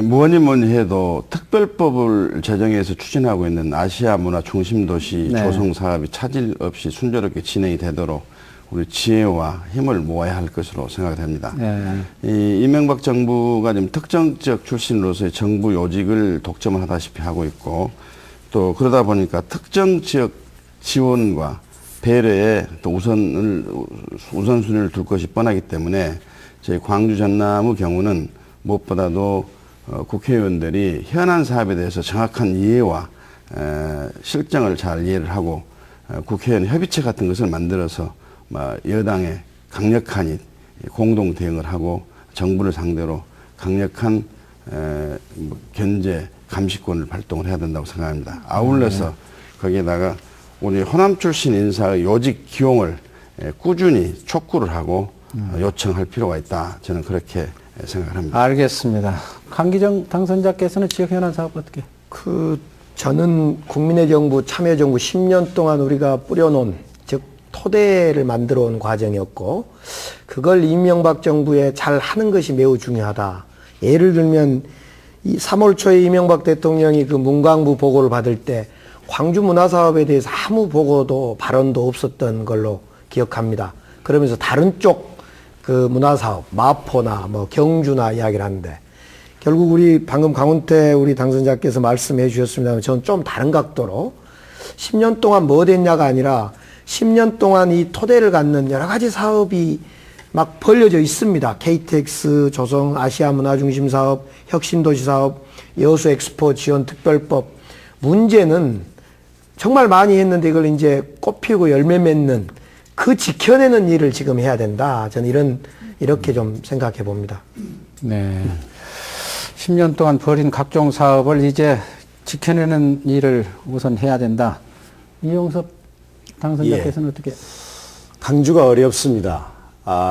뭐니 해도 특별법을 제정해서 추진하고 있는 아시아 문화 중심도시 조성 사업이 차질 없이 순조롭게 진행이 되도록 우리 지혜와 힘을 모아야 할 것으로 생각됩니다. 이 이명박 정부가 지금 특정 지역 출신으로서의 정부 요직을 독점을 하다시피 하고 있고 또 그러다 보니까 특정 지역 지원과 배려에 또 우선순위를 둘 것이 뻔하기 때문에 저희 광주 전남의 경우는 무엇보다도 국회의원들이 현안 사업에 대해서 정확한 이해와 실정을 잘 이해를 하고 국회의원 협의체 같은 것을 만들어서 여당에 강력한 공동 대응을 하고 정부를 상대로 강력한 견제 감시권을 발동을 해야 된다고 생각합니다. 아울러서 거기에다가 우리 호남 출신 인사의 요직 기용을 꾸준히 촉구를 하고 요청할 필요가 있다. 저는 그렇게 생각을 합니다. 알겠습니다. 강기정 당선자께서는 지역 현안 사업 어떻게? 저는 국민의 정부, 참여정부 10년 동안 우리가 뿌려놓은 즉 토대를 만들어 온 과정이었고 그걸 이명박 정부에 잘 하는 것이 매우 중요하다. 예를 들면 이 3월 초에 이명박 대통령이 그 문광부 보고를 받을 때 광주 문화사업에 대해서 아무 보고도 발언도 없었던 걸로 기억합니다. 그러면서 다른 쪽 그 문화사업, 마포나 뭐 경주나 이야기를 하는데 결국 우리 방금 강훈태 우리 당선자께서 말씀해 주셨습니다만 저는 좀 다른 각도로 10년 동안 뭐 됐냐가 아니라 10년 동안 이 토대를 갖는 여러 가지 사업이 막 벌려져 있습니다. KTX, 조성 아시아 문화중심 사업, 혁신도시 사업, 여수 엑스포 지원 특별법. 문제는 정말 많이 했는데 이걸 이제 꽃피우고 열매 맺는 그 지켜내는 일을 지금 해야 된다. 저는 이렇게 좀 생각해 봅니다. 네. 10년 동안 벌인 각종 사업을 이제 지켜내는 일을 우선 해야 된다. 이용섭 당선자께서는 어떻게? 광주가 어렵습니다.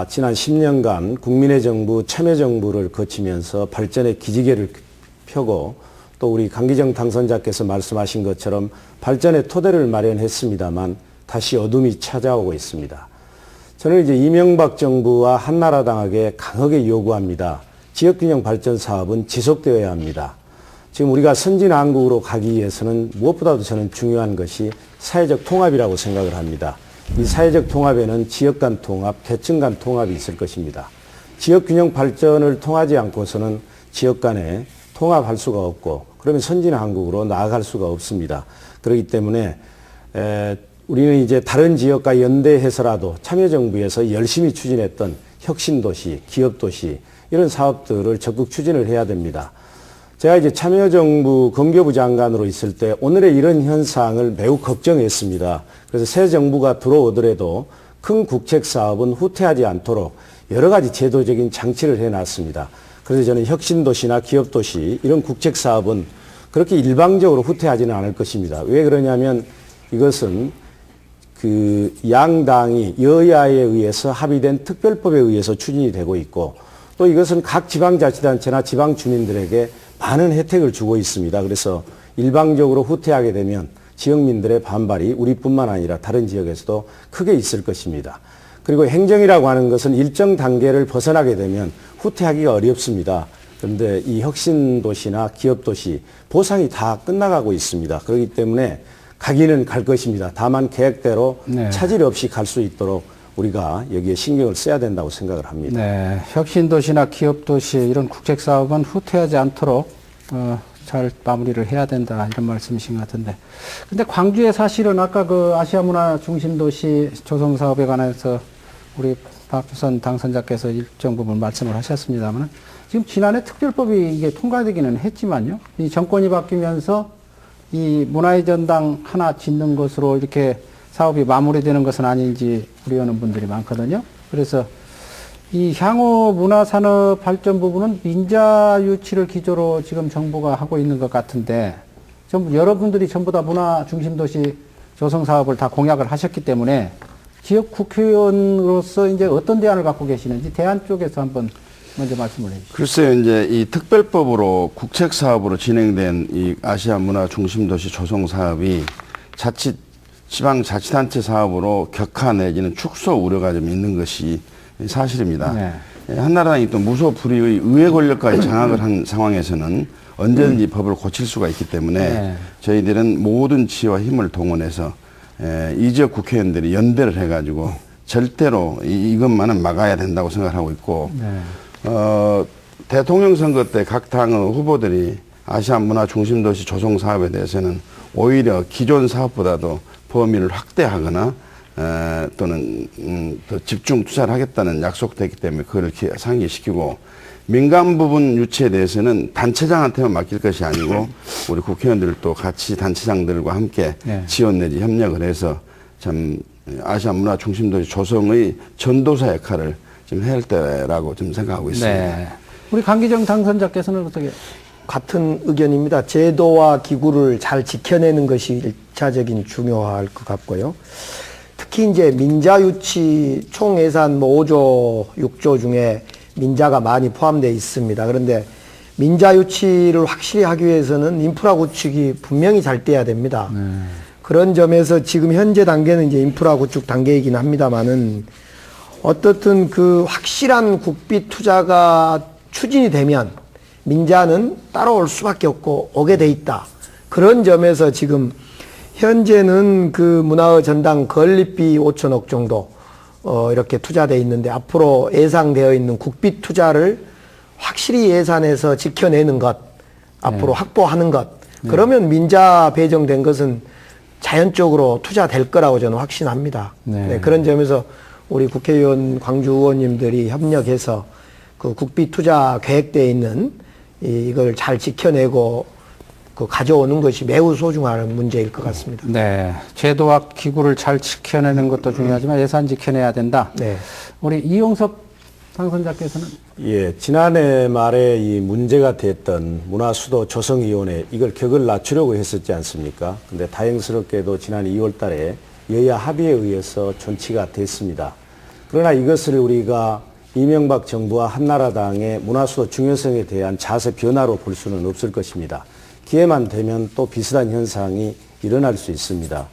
지난 10년간 국민의 정부, 참여정부를 거치면서 발전의 기지개를 펴고 또 우리 강기정 당선자께서 말씀하신 것처럼 발전의 토대를 마련했습니다만 다시 어둠이 찾아오고 있습니다. 저는 이제 이명박 정부와 한나라당에게 강하게 요구합니다. 지역균형 발전 사업은 지속되어야 합니다. 지금 우리가 선진한국으로 가기 위해서는 무엇보다도 저는 중요한 것이 사회적 통합이라고 생각을 합니다. 이 사회적 통합에는 지역 간 통합, 계층 간 통합이 있을 것입니다. 지역균형 발전을 통하지 않고서는 지역 간에 통합할 수가 없고 그러면 선진한국으로 나아갈 수가 없습니다. 그렇기 때문에 우리는 이제 다른 지역과 연대해서라도 참여정부에서 열심히 추진했던 혁신도시, 기업도시 이런 사업들을 적극 추진을 해야 됩니다. 제가 이제 참여정부 건교부 장관으로 있을 때 오늘의 이런 현상을 매우 걱정했습니다. 그래서 새 정부가 들어오더라도 큰 국책 사업은 후퇴하지 않도록 여러 가지 제도적인 장치를 해놨습니다. 그래서 저는 혁신도시나 기업도시 이런 국책 사업은 그렇게 일방적으로 후퇴하지는 않을 것입니다. 왜 그러냐면 이것은 그 양당이 여야에 의해서 합의된 특별법에 의해서 추진이 되고 있고 또 이것은 각 지방자치단체나 지방주민들에게 많은 혜택을 주고 있습니다. 그래서 일방적으로 후퇴하게 되면 지역민들의 반발이 우리뿐만 아니라 다른 지역에서도 크게 있을 것입니다. 그리고 행정이라고 하는 것은 일정 단계를 벗어나게 되면 후퇴하기가 어렵습니다. 그런데 이 혁신도시나 기업도시 보상이 다 끝나가고 있습니다. 그렇기 때문에 가기는 갈 것입니다. 다만 계획대로 네. 차질 없이 갈 수 있도록 우리가 여기에 신경을 써야 된다고 생각을 합니다. 네, 혁신도시나 기업도시 이런 국책사업은 후퇴하지 않도록 잘 마무리를 해야 된다 이런 말씀이신 것 같은데, 근데 광주에 사실은 아까 그 아시아문화 중심도시 조성사업에 관해서 우리 박주선 당선자께서 일정 부분 말씀을 하셨습니다만 지금 지난해 특별법이 이게 통과되기는 했지만요, 이 정권이 바뀌면서 이 문화의 전당 하나 짓는 것으로 이렇게 사업이 마무리되는 것은 아닌지 우려하는 분들이 많거든요. 그래서 이 향후 문화산업 발전 부분은 민자 유치를 기조로 지금 정부가 하고 있는 것 같은데, 좀 여러분들이 전부 다 문화 중심 도시 조성 사업을 다 공약을 하셨기 때문에 지역 국회의원으로서 이제 어떤 대안을 갖고 계시는지 대안 쪽에서 한번 먼저 말씀을 해주시죠. 글쎄요, 이제 이 특별법으로 국책 사업으로 진행된 이 아시아 문화 중심 도시 조성 사업이 지방자치단체 사업으로 격하 내지는 축소 우려가 좀 있는 것이 사실입니다. 네. 한나라당이 또 무소불위의 의회 권력까지 장악을 한 상황에서는 언제든지 법을 고칠 수가 있기 때문에 네. 저희들은 모든 지혜와 힘을 동원해서 이 지역 국회의원들이 연대를 해가지고 절대로 이것만은 막아야 된다고 생각하고 있고, 네. 대통령 선거 때 각 당의 후보들이 아시아 문화 중심 도시 조성 사업에 대해서는 오히려 기존 사업보다도 범위를 확대하거나 또는 더 집중 투자를 하겠다는 약속도 했기 때문에 그걸 상기시키고, 민간 부분 유치에 대해서는 단체장한테만 맡길 것이 아니고 우리 국회의원들도 같이 단체장들과 함께 네. 지원 내지 협력을 해서 참 아시아 문화 중심 도시 조성의 전도사 역할을 좀 해야 할 때라고 좀 생각하고 있습니다. 네. 우리 강기정 당선자께서는 어떻게? 같은 의견입니다. 제도와 기구를 잘 지켜내는 것이 1차적인 중요할 것 같고요. 특히 이제 민자 유치 총 예산 5조, 6조 중에 민자가 많이 포함되어 있습니다. 그런데 민자 유치를 확실히 하기 위해서는 인프라 구축이 분명히 잘 돼야 됩니다. 그런 점에서 지금 현재 단계는 이제 인프라 구축 단계이긴 합니다만은 어떻든 그 확실한 국비 투자가 추진이 되면 민자는 따라올 수밖에 없고 오게 돼 있다. 그런 점에서 지금 현재는 그 문화의 전당 건립비 5천억 정도 이렇게 투자되어 있는데, 앞으로 예상되어 있는 국비 투자를 확실히 예산에서 지켜내는 것, 앞으로 확보하는 것, 그러면 민자 배정된 것은 자연적으로 투자될 거라고 저는 확신합니다. 네, 그런 점에서 우리 국회의원 광주 의원님들이 협력해서 그 국비 투자 계획되어 있는 이걸 잘 지켜내고 그 가져오는 것이 매우 소중한 문제일 것 같습니다. 네. 제도와 기구를 잘 지켜내는 것도 중요하지만 예산 지켜내야 된다. 네. 우리 이용섭 당선자께서는? 예, 지난해 말에 이 문제가 됐던 문화수도 조성위원회, 이걸 격을 낮추려고 했었지 않습니까? 근데 다행스럽게도 지난 2월 달에 여야 합의에 의해서 존치가 됐습니다. 그러나 이것을 우리가 이명박 정부와 한나라당의 문화수도 중요성에 대한 자세 변화로 볼 수는 없을 것입니다. 기회만 되면 또 비슷한 현상이 일어날 수 있습니다.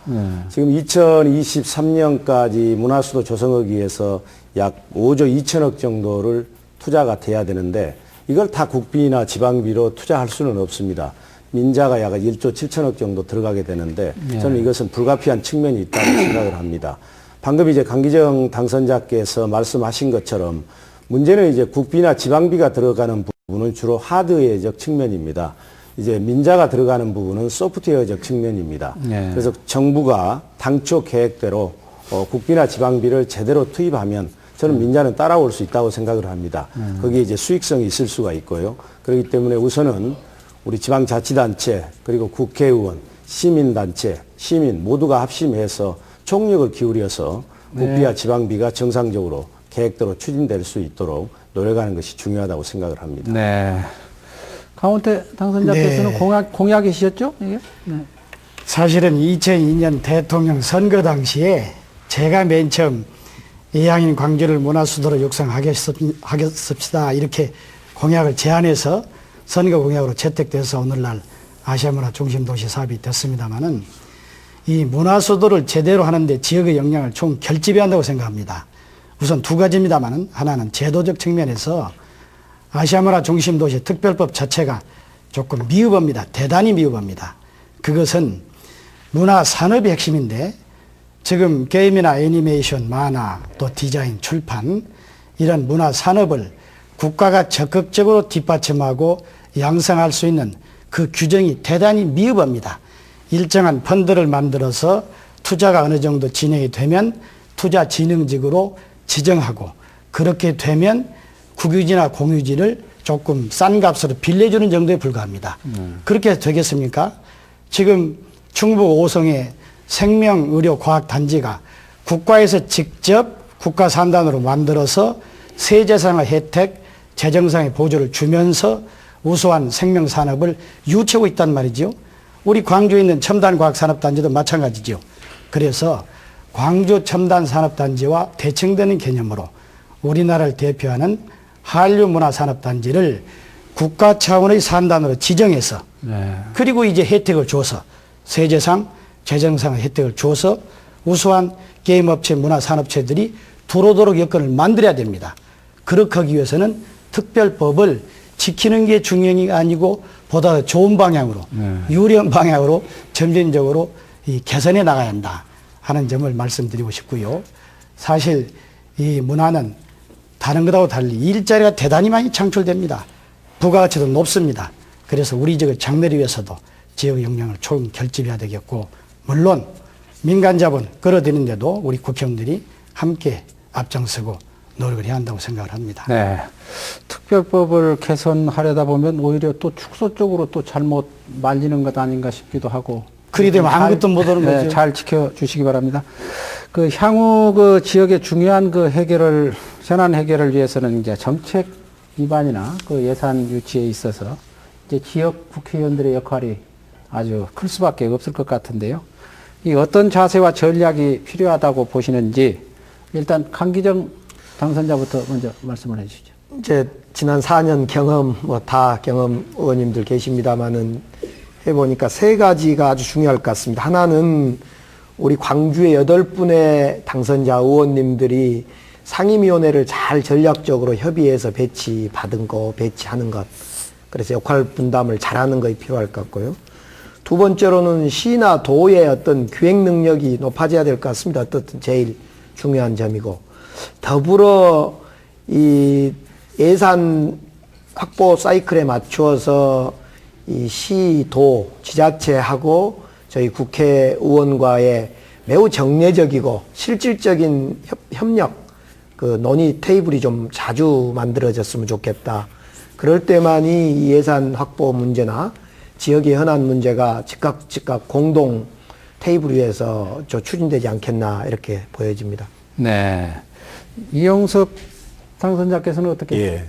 지금 2023년까지 문화수도 조성하기 위해서 약 5조 2천억 정도를 투자가 돼야 되는데 이걸 다 국비나 지방비로 투자할 수는 없습니다. 민자가 약 1조 7천억 정도 들어가게 되는데 저는 이것은 불가피한 측면이 있다고 생각을 합니다. 방금 이제 강기정 당선자께서 말씀하신 것처럼 문제는 이제 국비나 지방비가 들어가는 부분은 주로 하드웨어적 측면입니다. 이제 민자가 들어가는 부분은 소프트웨어적 측면입니다. 그래서 정부가 당초 계획대로 국비나 지방비를 제대로 투입하면 저는 민자는 따라올 수 있다고 생각을 합니다. 거기에 이제 수익성이 있을 수가 있고요. 그렇기 때문에 우선은 우리 지방자치단체 그리고 국회의원, 시민단체, 시민 모두가 합심해서 총력을 기울여서 국비와 지방비가 정상적으로 계획대로 추진될 수 있도록 노력하는 것이 중요하다고 생각을 합니다. 네. 강원태 당선자께서는 네. 공약이셨죠? 이게? 네. 사실은 2002년 대통령 선거 당시에 제가 맨 처음 이항인 광주를 문화수도로 육성하겠습니다. 이렇게 공약을 제안해서 선거 공약으로 채택돼서 오늘날 아시아문화 중심도시 사업이 됐습니다마는 이 문화수도를 제대로 하는데 지역의 역량을 총 결집해야 한다고 생각합니다. 우선 두 가지입니다마는 하나는 제도적 측면에서 아시아문화 중심도시 특별법 자체가 조금 미흡합니다. 대단히 미흡합니다. 그것은 문화 산업이 핵심인데 지금 게임이나 애니메이션, 만화, 또 디자인, 출판 이런 문화 산업을 국가가 적극적으로 뒷받침하고 양성할 수 있는 그 규정이 대단히 미흡합니다. 일정한 펀드를 만들어서 투자가 어느 정도 진행이 되면 투자진흥직으로 지정하고 그렇게 되면 국유지나 공유지를 조금 싼 값으로 빌려주는 정도에 불과합니다. 그렇게 되겠습니까? 지금 충북 오송의 생명의료과학단지가 국가에서 직접 국가산단으로 만들어서 세제상의 혜택, 재정상의 보조를 주면서 우수한 생명산업을 유치하고 있단 말이죠. 우리 광주에 있는 첨단과학산업단지도 마찬가지죠. 그래서 광주 첨단산업단지와 대칭되는 개념으로 우리나라를 대표하는 한류문화산업단지를 국가 차원의 산단으로 지정해서 그리고 이제 혜택을 줘서 세제상, 재정상의 혜택을 줘서 우수한 게임업체, 문화산업체들이 들어오도록 여건을 만들어야 됩니다. 그렇게 하기 위해서는 특별법을 지키는 게 중요한 아니고 보다 더 좋은 방향으로 유리한 방향으로 점진적으로 개선해 나가야 한다 하는 점을 말씀드리고 싶고요. 사실 이 문화는 다른 것하고 달리 일자리가 대단히 많이 창출됩니다. 부가가치도 높습니다. 그래서 우리 지역의 장래를 위해서도 지역 역량을 총 결집해야 되겠고 물론 민간 자본 끌어들이는데도 우리 국회의원들이 함께 앞장서고 노력을 해야 한다고 생각을 합니다. 네. 특별법을 개선하려다 보면 오히려 또 축소 쪽으로 또 잘못 말리는 것 아닌가 싶기도 하고. 그리 되면 아무것도 못 하는 네, 거죠. 잘 지켜주시기 바랍니다. 그 향후 그 지역의 중요한 그 해결을, 현안 해결을 위해서는 이제 정책 위반이나 그 예산 유치에 있어서 이제 지역 국회의원들의 역할이 아주 클 수밖에 없을 것 같은데요. 이 어떤 자세와 전략이 필요하다고 보시는지 일단 강기정 당선자부터 먼저 말씀을 해주시죠. 이제 지난 4년 경험, 다 경험 의원님들 계십니다만은 해보니까 세 가지가 아주 중요할 것 같습니다. 하나는 우리 광주의 8분의 당선자 의원님들이 상임위원회를 잘 전략적으로 협의해서 배치하는 것. 그래서 역할 분담을 잘하는 것이 필요할 것 같고요. 두 번째로는 시나 도의 어떤 기획 능력이 높아져야 될 것 같습니다. 어떻든 제일 중요한 점이고. 더불어 이 예산 확보 사이클에 맞추어서 이 시, 도, 지자체하고 저희 국회의원과의 매우 정례적이고 실질적인 협력, 그 논의 테이블이 좀 자주 만들어졌으면 좋겠다. 그럴 때만이 이 예산 확보 문제나 지역의 현안 문제가 즉각 공동 테이블 위에서 추진되지 않겠나 이렇게 보여집니다. 네. 이용섭 당선자께서는 어떻게? 예.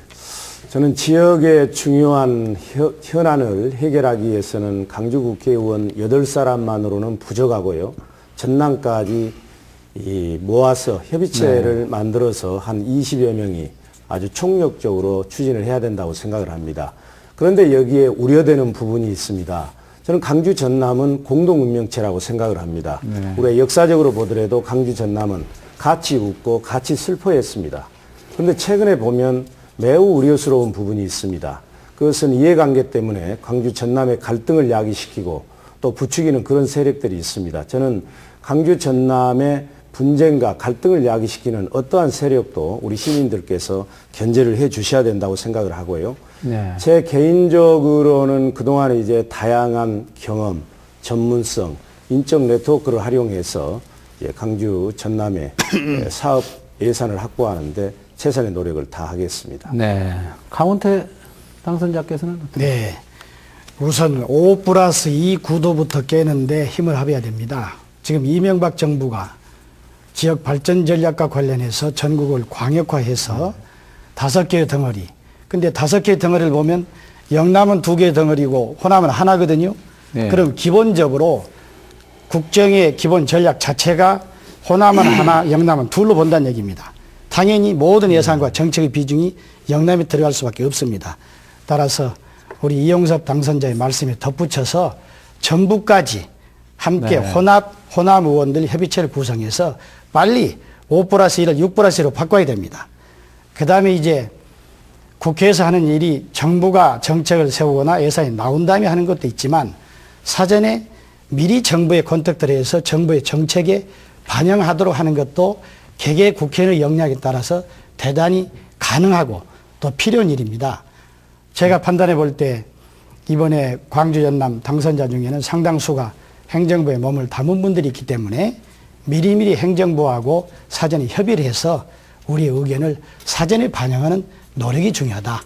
저는 지역의 중요한 현안을 해결하기 위해서는 강주국회의원 8사람만으로는 부족하고요. 전남까지 모아서 협의체를 만들어서 한 20여 명이 아주 총력적으로 추진을 해야 된다고 생각을 합니다. 그런데 여기에 우려되는 부분이 있습니다. 저는 강주 전남은 공동운명체라고 생각을 합니다. 우리가 역사적으로 보더라도 강주 전남은 같이 웃고 같이 슬퍼했습니다. 그런데 최근에 보면 매우 우려스러운 부분이 있습니다. 그것은 이해관계 때문에 광주 전남의 갈등을 야기시키고 또 부추기는 그런 세력들이 있습니다. 저는 광주 전남의 분쟁과 갈등을 야기시키는 어떠한 세력도 우리 시민들께서 견제를 해 주셔야 된다고 생각을 하고요. 네. 제 개인적으로는 그동안에 이제 다양한 경험, 전문성, 인적 네트워크를 활용해서 광주 전남의 사업 예산을 확보하는데 최선의 노력을 다하겠습니다. 네. 강원태 당선자께서는 네. 우선 5+2 구도부터 깨는데 힘을 합해야 됩니다. 지금 이명박 정부가 지역 발전 전략과 관련해서 전국을 광역화해서 5개의 덩어리. 근데 5개의 덩어리를 보면 영남은 2개의 덩어리고 호남은 하나거든요. 네. 그럼 기본적으로 국정의 기본 전략 자체가 호남은 하나, 영남은 둘로 본다는 얘기입니다. 당연히 모든 예산과 정책의 비중이 영남에 들어갈 수밖에 없습니다. 따라서 우리 이용섭 당선자의 말씀에 덧붙여서 전부까지 함께 네. 호남 의원들 협의체를 구성해서 빨리 5+1을 6+1로 바꿔야 됩니다. 그 다음에 이제 국회에서 하는 일이 정부가 정책을 세우거나 예산이 나온 다음에 하는 것도 있지만 사전에 미리 정부에 컨택트를 해서 정부의 정책에 반영하도록 하는 것도 개개 국회의 역량에 따라서 대단히 가능하고 또 필요한 일입니다. 제가 판단해 볼 때 이번에 광주 전남 당선자 중에는 상당수가 행정부에 몸을 담은 분들이 있기 때문에 미리미리 행정부하고 사전에 협의를 해서 우리의 의견을 사전에 반영하는 노력이 중요하다.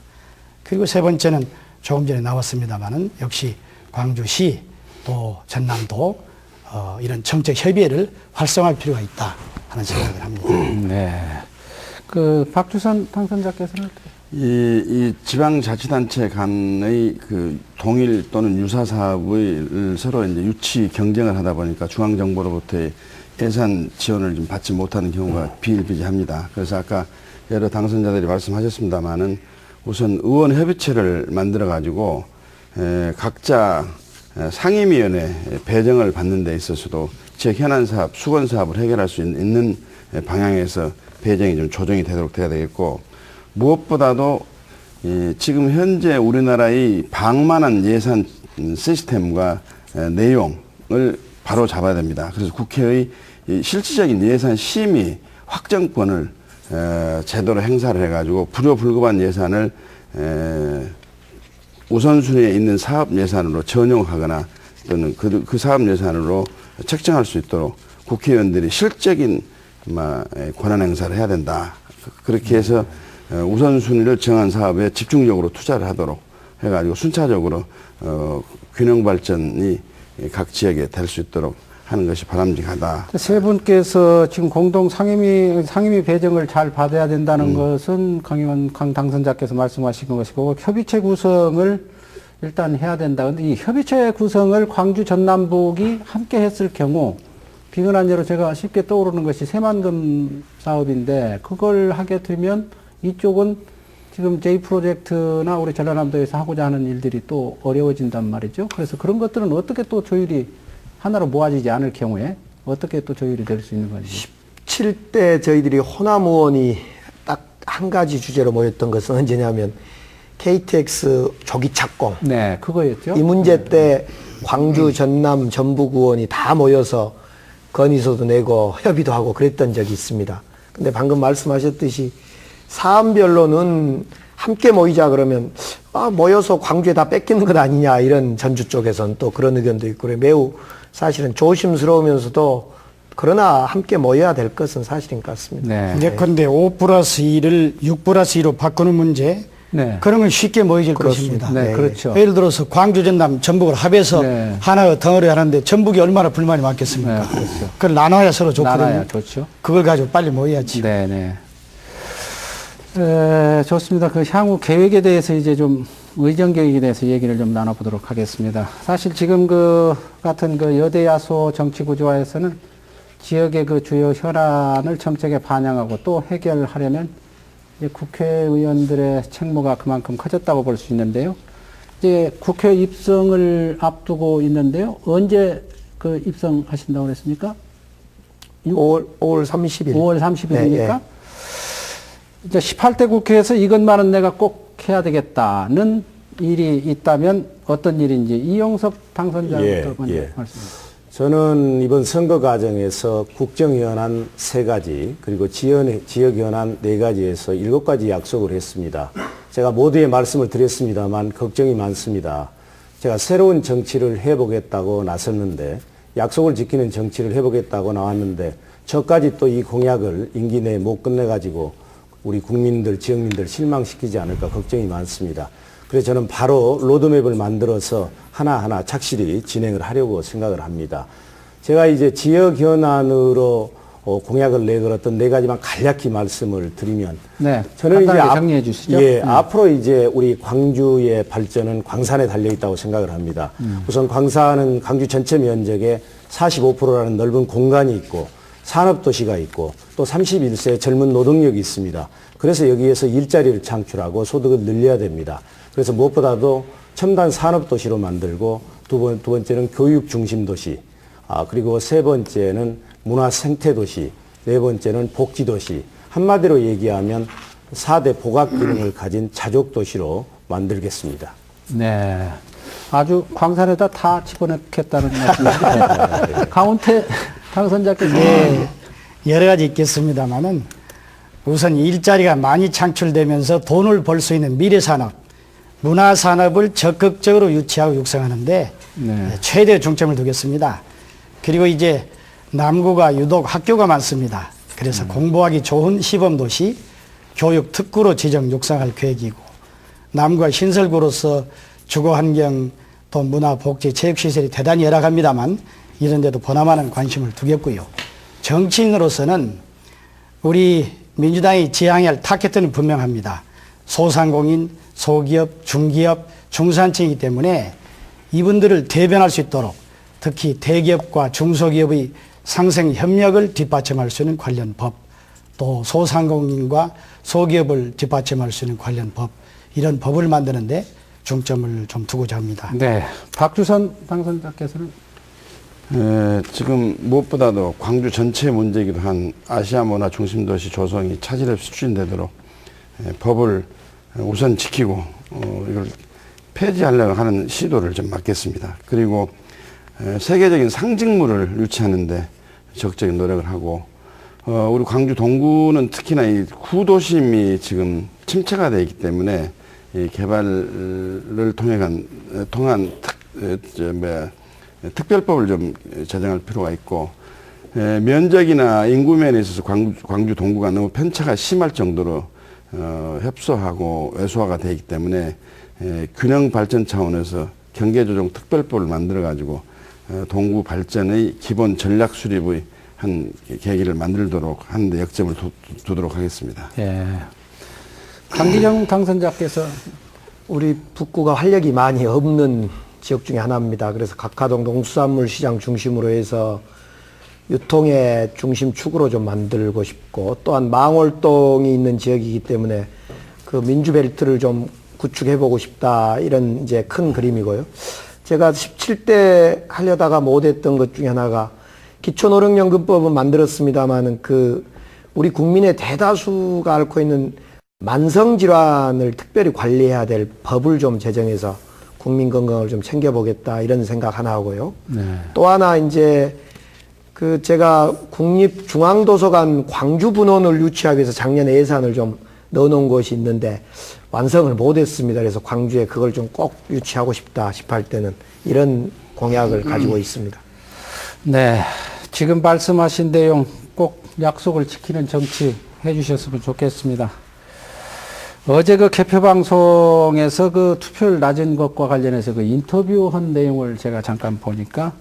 그리고 세 번째는 조금 전에 나왔습니다마는 역시 광주시 또 전남도 이런 정책 협의회를 활성화할 필요가 있다 하는 생각을 합니다. 네. 그 박주선 당선자께서는 이 지방자치단체 간의 그 동일 또는 유사 사업을 서로 이제 유치 경쟁을 하다 보니까 중앙정부로부터의 예산 지원을 좀 받지 못하는 경우가 비일비재합니다. 그래서 아까 여러 당선자들이 말씀하셨습니다마는 우선 의원협의체를 만들어 가지고 각자 상임위원회 배정을 받는 데 있어서도 지역 현안 사업, 수건 사업을 해결할 수 있는 방향에서 배정이 좀 조정이 되도록 돼야 되겠고, 무엇보다도 지금 현재 우리나라의 방만한 예산 시스템과 내용을 바로 잡아야 됩니다. 그래서 국회의 실질적인 예산 심의 확정권을 제대로 행사를 해가지고 불효불급한 예산을 우선순위에 있는 사업 예산으로 전용하거나 또는 그 사업 예산으로 책정할 수 있도록 국회의원들이 실적인 권한 행사를 해야 된다. 그렇게 해서 우선순위를 정한 사업에 집중적으로 투자를 하도록 해가지고 순차적으로 균형 발전이 각 지역에 될 수 있도록 하는 것이 바람직하다. 세 분께서 지금 공동 상임위 배정을 잘 받아야 된다는 것은 강 당선자께서 말씀하신 것이고, 협의체 구성을 일단 해야 된다. 근데 이 협의체 구성을 광주 전남북이 함께 했을 경우, 비근한 예로 제가 쉽게 떠오르는 것이 새만금 사업인데, 그걸 하게 되면 이쪽은 지금 J 프로젝트나 우리 전라남도에서 하고자 하는 일들이 또 어려워진단 말이죠. 그래서 그런 것들은 어떻게 또 조율이 하나로 모아지지 않을 경우에 어떻게 또 조율이 될 수 있는 건지. 17대 저희들이 호남 의원이 딱 한 가지 주제로 모였던 것은 언제냐면 KTX 조기 착공. 네, 그거였죠. 이 문제 때 광주, 전남, 전북 의원이 다 모여서 건의서도 내고 협의도 하고 그랬던 적이 있습니다. 근데 방금 말씀하셨듯이 사안별로는 함께 모이자 그러면 모여서 광주에 다 뺏기는 것 아니냐, 이런 전주 쪽에서는 또 그런 의견도 있고, 매우 사실은 조심스러우면서도 그러나 함께 모여야 될 것은 사실인 것 같습니다. 네. 예컨대 5+2를 6+2로 바꾸는 문제, 네. 그런 건 쉽게 모여질 그렇습니다. 것입니다. 네, 그렇죠. 예를 들어서 광주, 전남, 전북을 합해서 네. 하나의 덩어리 하는데 전북이 얼마나 불만이 많겠습니까? 네, 그렇죠. 그걸 나눠야 서로 좋거든요. 나눠야 좋죠. 그걸 가지고 빨리 모여야지. 네, 네. 좋습니다. 그 향후 계획에 대해서 이제 좀 의정 계획에 대해서 얘기를 좀 나눠보도록 하겠습니다. 사실 지금 그 같은 그 여대 야소 정치 구조화에서는 지역의 그 주요 현안을 정책에 반영하고 또 해결하려면 이제 국회의원들의 책무가 그만큼 커졌다고 볼 수 있는데요. 이제 국회 입성을 앞두고 있는데요. 언제 그 입성하신다고 그랬습니까? 5월 30일. 5월 30일이니까 네, 네. 이제 18대 국회에서 이것만은 내가 꼭 해야 되겠다는 일이 있다면 어떤 일인지 이용섭 당선자부터 먼저 말씀해 주세요. 저는 이번 선거 과정에서 국정연한 3가지, 그리고 지역연한 4가지에서 7가지 약속을 했습니다. 제가 모두의 말씀을 드렸습니다만 걱정이 많습니다. 제가 새로운 정치를 해보겠다고 나섰는데, 약속을 지키는 정치를 해보겠다고 나왔는데, 저까지 또 이 공약을 임기 내에 못 끝내가지고 우리 국민들, 지역민들 실망시키지 않을까 걱정이 많습니다. 그래서 저는 바로 로드맵을 만들어서 하나하나 착실히 진행을 하려고 생각을 합니다. 제가 이제 지역 현안으로 공약을 내걸었던 4가지만 간략히 말씀을 드리면, 네, 저는 이제 간단하게 정리해 주시죠. 예, 앞으로 이제 우리 광주의 발전은 광산에 달려 있다고 생각을 합니다. 우선 광산은 광주 전체 면적의 45%라는 넓은 공간이 있고 산업도시가 있고 또 31세 젊은 노동력이 있습니다. 그래서 여기에서 일자리를 창출하고 소득을 늘려야 됩니다. 그래서 무엇보다도 첨단 산업도시로 만들고 두 번째는 교육 중심 도시, 그리고 3번째는 문화 생태도시, 4번째는 복지도시, 한마디로 얘기하면 4대 복합 기능을 가진 자족도시로 만들겠습니다. 네. 아주 광산에다 다 집어넣겠다는 말씀이시죠. 강훈태 당선자께서 네, 여러 가지 있겠습니다만은 우선 일자리가 많이 창출되면서 돈을 벌 수 있는 미래산업, 문화산업을 적극적으로 유치하고 육성하는데 네. 최대 중점을 두겠습니다. 그리고 이제 남구가 유독 학교가 많습니다. 그래서 공부하기 좋은 시범도시, 교육 특구로 지정 육성할 계획이고, 남구가 신설구로서 주거환경, 또 문화, 복지, 체육시설이 대단히 열악합니다만 이런 데도 보나마나 관심을 두겠고요. 정치인으로서는 우리 민주당이 지향해야 할 타겟은 분명합니다. 소상공인, 소기업, 중기업, 중산층이기 때문에 이분들을 대변할 수 있도록 특히 대기업과 중소기업의 상생 협력을 뒷받침할 수 있는 관련 법, 또 소상공인과 소기업을 뒷받침할 수 있는 관련 법, 이런 법을 만드는데 중점을 좀 두고자 합니다. 네. 박주선 당선자께서는 지금 무엇보다도 광주 전체의 문제이기도 한 아시아 문화 중심도시 조성이 차질 없이 추진되도록 법을 우선 지키고 이걸 폐지하려고 하는 시도를 좀 막겠습니다. 그리고 세계적인 상징물을 유치하는데 적극적인 노력을 하고, 우리 광주 동구는 특히나 이 구도심이 지금 침체가 되어 있기 때문에 이 개발을 통한 특별법을 좀 제정할 필요가 있고, 면적이나 인구면에 있어서 광주 동구가 너무 편차가 심할 정도로 협소하고 왜소화가 되어 있기 때문에 균형 발전 차원에서 경계조정 특별법을 만들어 가지고 동구 발전의 기본 전략 수립의 한 계기를 만들도록 하는데 역점을 두도록 하겠습니다. 예. 강기정 당선자께서 우리 북구가 활력이 많이 없는 지역 중에 하나입니다. 그래서 각하동 농수산물 시장 중심으로 해서 유통의 중심축으로 좀 만들고 싶고, 또한 망월동이 있는 지역이기 때문에 그 민주벨트를 좀 구축해보고 싶다, 이런 이제 큰 그림이고요. 제가 17대 하려다가 못했던 것 중에 하나가, 기초노령연금법은 만들었습니다만은 그 우리 국민의 대다수가 앓고 있는 만성질환을 특별히 관리해야 될 법을 좀 제정해서 국민 건강을 좀 챙겨보겠다, 이런 생각 하나 하고요. 네. 또 하나 이제 그 제가 국립중앙도서관 광주분원을 유치하기 위해서 작년에 예산을 좀 넣어놓은 곳이 있는데 완성을 못했습니다. 그래서 광주에 그걸 좀 꼭 유치하고 싶다 싶을 때는 이런 공약을 가지고 있습니다. 네. 지금 말씀하신 내용 꼭 약속을 지키는 정치 해주셨으면 좋겠습니다. 어제 그 개표방송에서 그 투표율 낮은 것과 관련해서 그 인터뷰한 내용을 제가 잠깐 보니까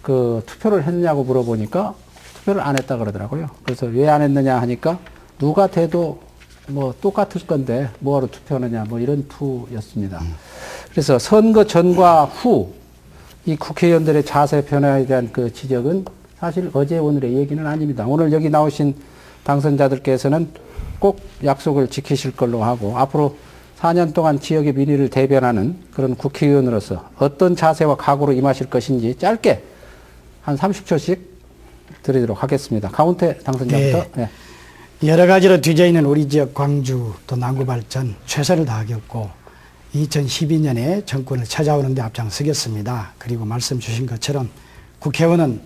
그 투표를 했냐고 물어보니까 투표를 안 했다 그러더라고요. 그래서 왜 안 했느냐 하니까 누가 돼도 뭐 똑같을 건데 뭐하러 투표하느냐, 뭐 이런 투였습니다. 그래서 선거 전과 후 이 국회의원들의 자세 변화에 대한 그 지적은 사실 어제 오늘의 얘기는 아닙니다. 오늘 여기 나오신 당선자들께서는 꼭 약속을 지키실 걸로 하고, 앞으로 4년 동안 지역의 민의를 대변하는 그런 국회의원으로서 어떤 자세와 각오로 임하실 것인지 짧게 한 30초씩 드리도록 하겠습니다. 가운데 당선자부터. 네. 여러 가지로 뒤져있는 우리 지역 광주 또 남구 발전 최선을 다하겠고 2012년에 정권을 찾아오는 데 앞장서겠습니다. 그리고 말씀 주신 것처럼 국회의원은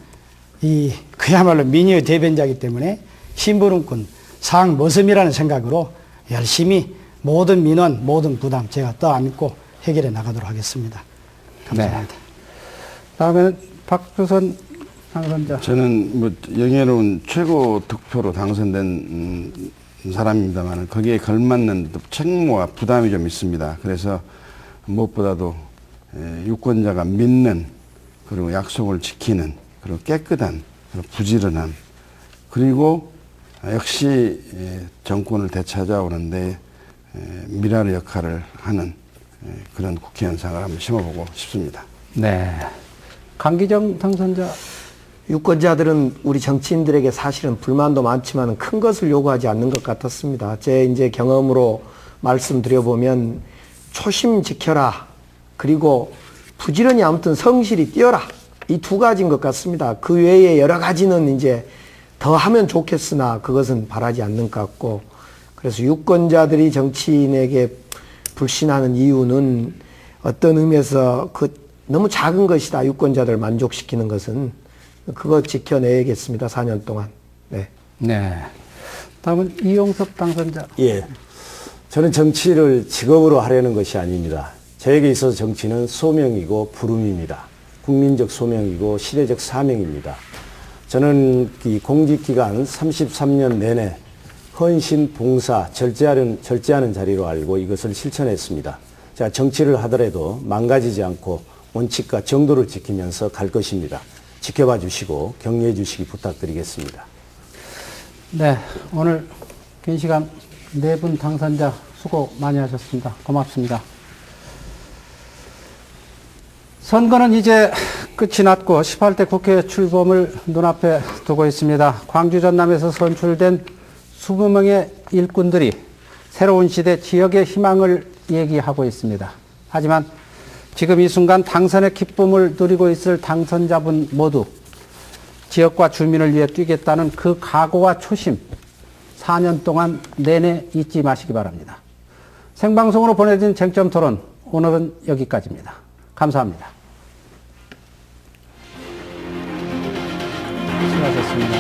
그야말로 민의의 대변자이기 때문에 심부름꾼 상모섬이라는 생각으로 열심히 모든 민원, 모든 부담 제가 떠안고 해결해 나가도록 하겠습니다. 감사합니다. 네. 다음에는 박주선 당선자. 저는 뭐 영예로운 최고 득표로 당선된 사람입니다만 거기에 걸맞는 책무와 부담이 좀 있습니다. 그래서 무엇보다도 유권자가 믿는 그리고 약속을 지키는 그리고 깨끗한 그리고 부지런한 그리고 역시 정권을 되찾아오는데 미랄의 역할을 하는 그런 국회의원상을 한번 심어보고 싶습니다. 네. 강기정 당선자. 유권자들은 우리 정치인들에게 사실은 불만도 많지만 큰 것을 요구하지 않는 것 같았습니다. 제 이제 경험으로 말씀드려보면 초심 지켜라. 그리고 부지런히 아무튼 성실히 뛰어라. 이 두 가지인 것 같습니다. 그 외에 여러 가지는 이제 더 하면 좋겠으나 그것은 바라지 않는 것 같고 그래서 유권자들이 정치인에게 불신하는 이유는 어떤 의미에서 너무 작은 것이다. 유권자들을 만족시키는 것은 그거 지켜내야겠습니다. 4년 동안. 네. 네. 다음은 이용섭 당선자. 예. 저는 정치를 직업으로 하려는 것이 아닙니다. 저에게 있어서 정치는 소명이고 부름입니다. 국민적 소명이고 시대적 사명입니다. 저는 이 공직기간 33년 내내 헌신, 봉사, 절제하는 자리로 알고 이것을 실천했습니다. 자, 정치를 하더라도 망가지지 않고 원칙과 정도를 지키면서 갈 것입니다. 지켜봐 주시고 격려해 주시기 부탁드리겠습니다. 네. 오늘 긴 시간 4분 당선자 수고 많이 하셨습니다. 고맙습니다. 선거는 이제 끝이 났고 18대 국회 출범을 눈앞에 두고 있습니다. 광주 전남에서 선출된 20명의 일꾼들이 새로운 시대 지역의 희망을 얘기하고 있습니다. 하지만 지금 이 순간 당선의 기쁨을 누리고 있을 당선자분 모두 지역과 주민을 위해 뛰겠다는 그 각오와 초심 4년 동안 내내 잊지 마시기 바랍니다. 생방송으로 보내진 쟁점 토론 오늘은 여기까지입니다. 감사합니다. 수고하셨습니다.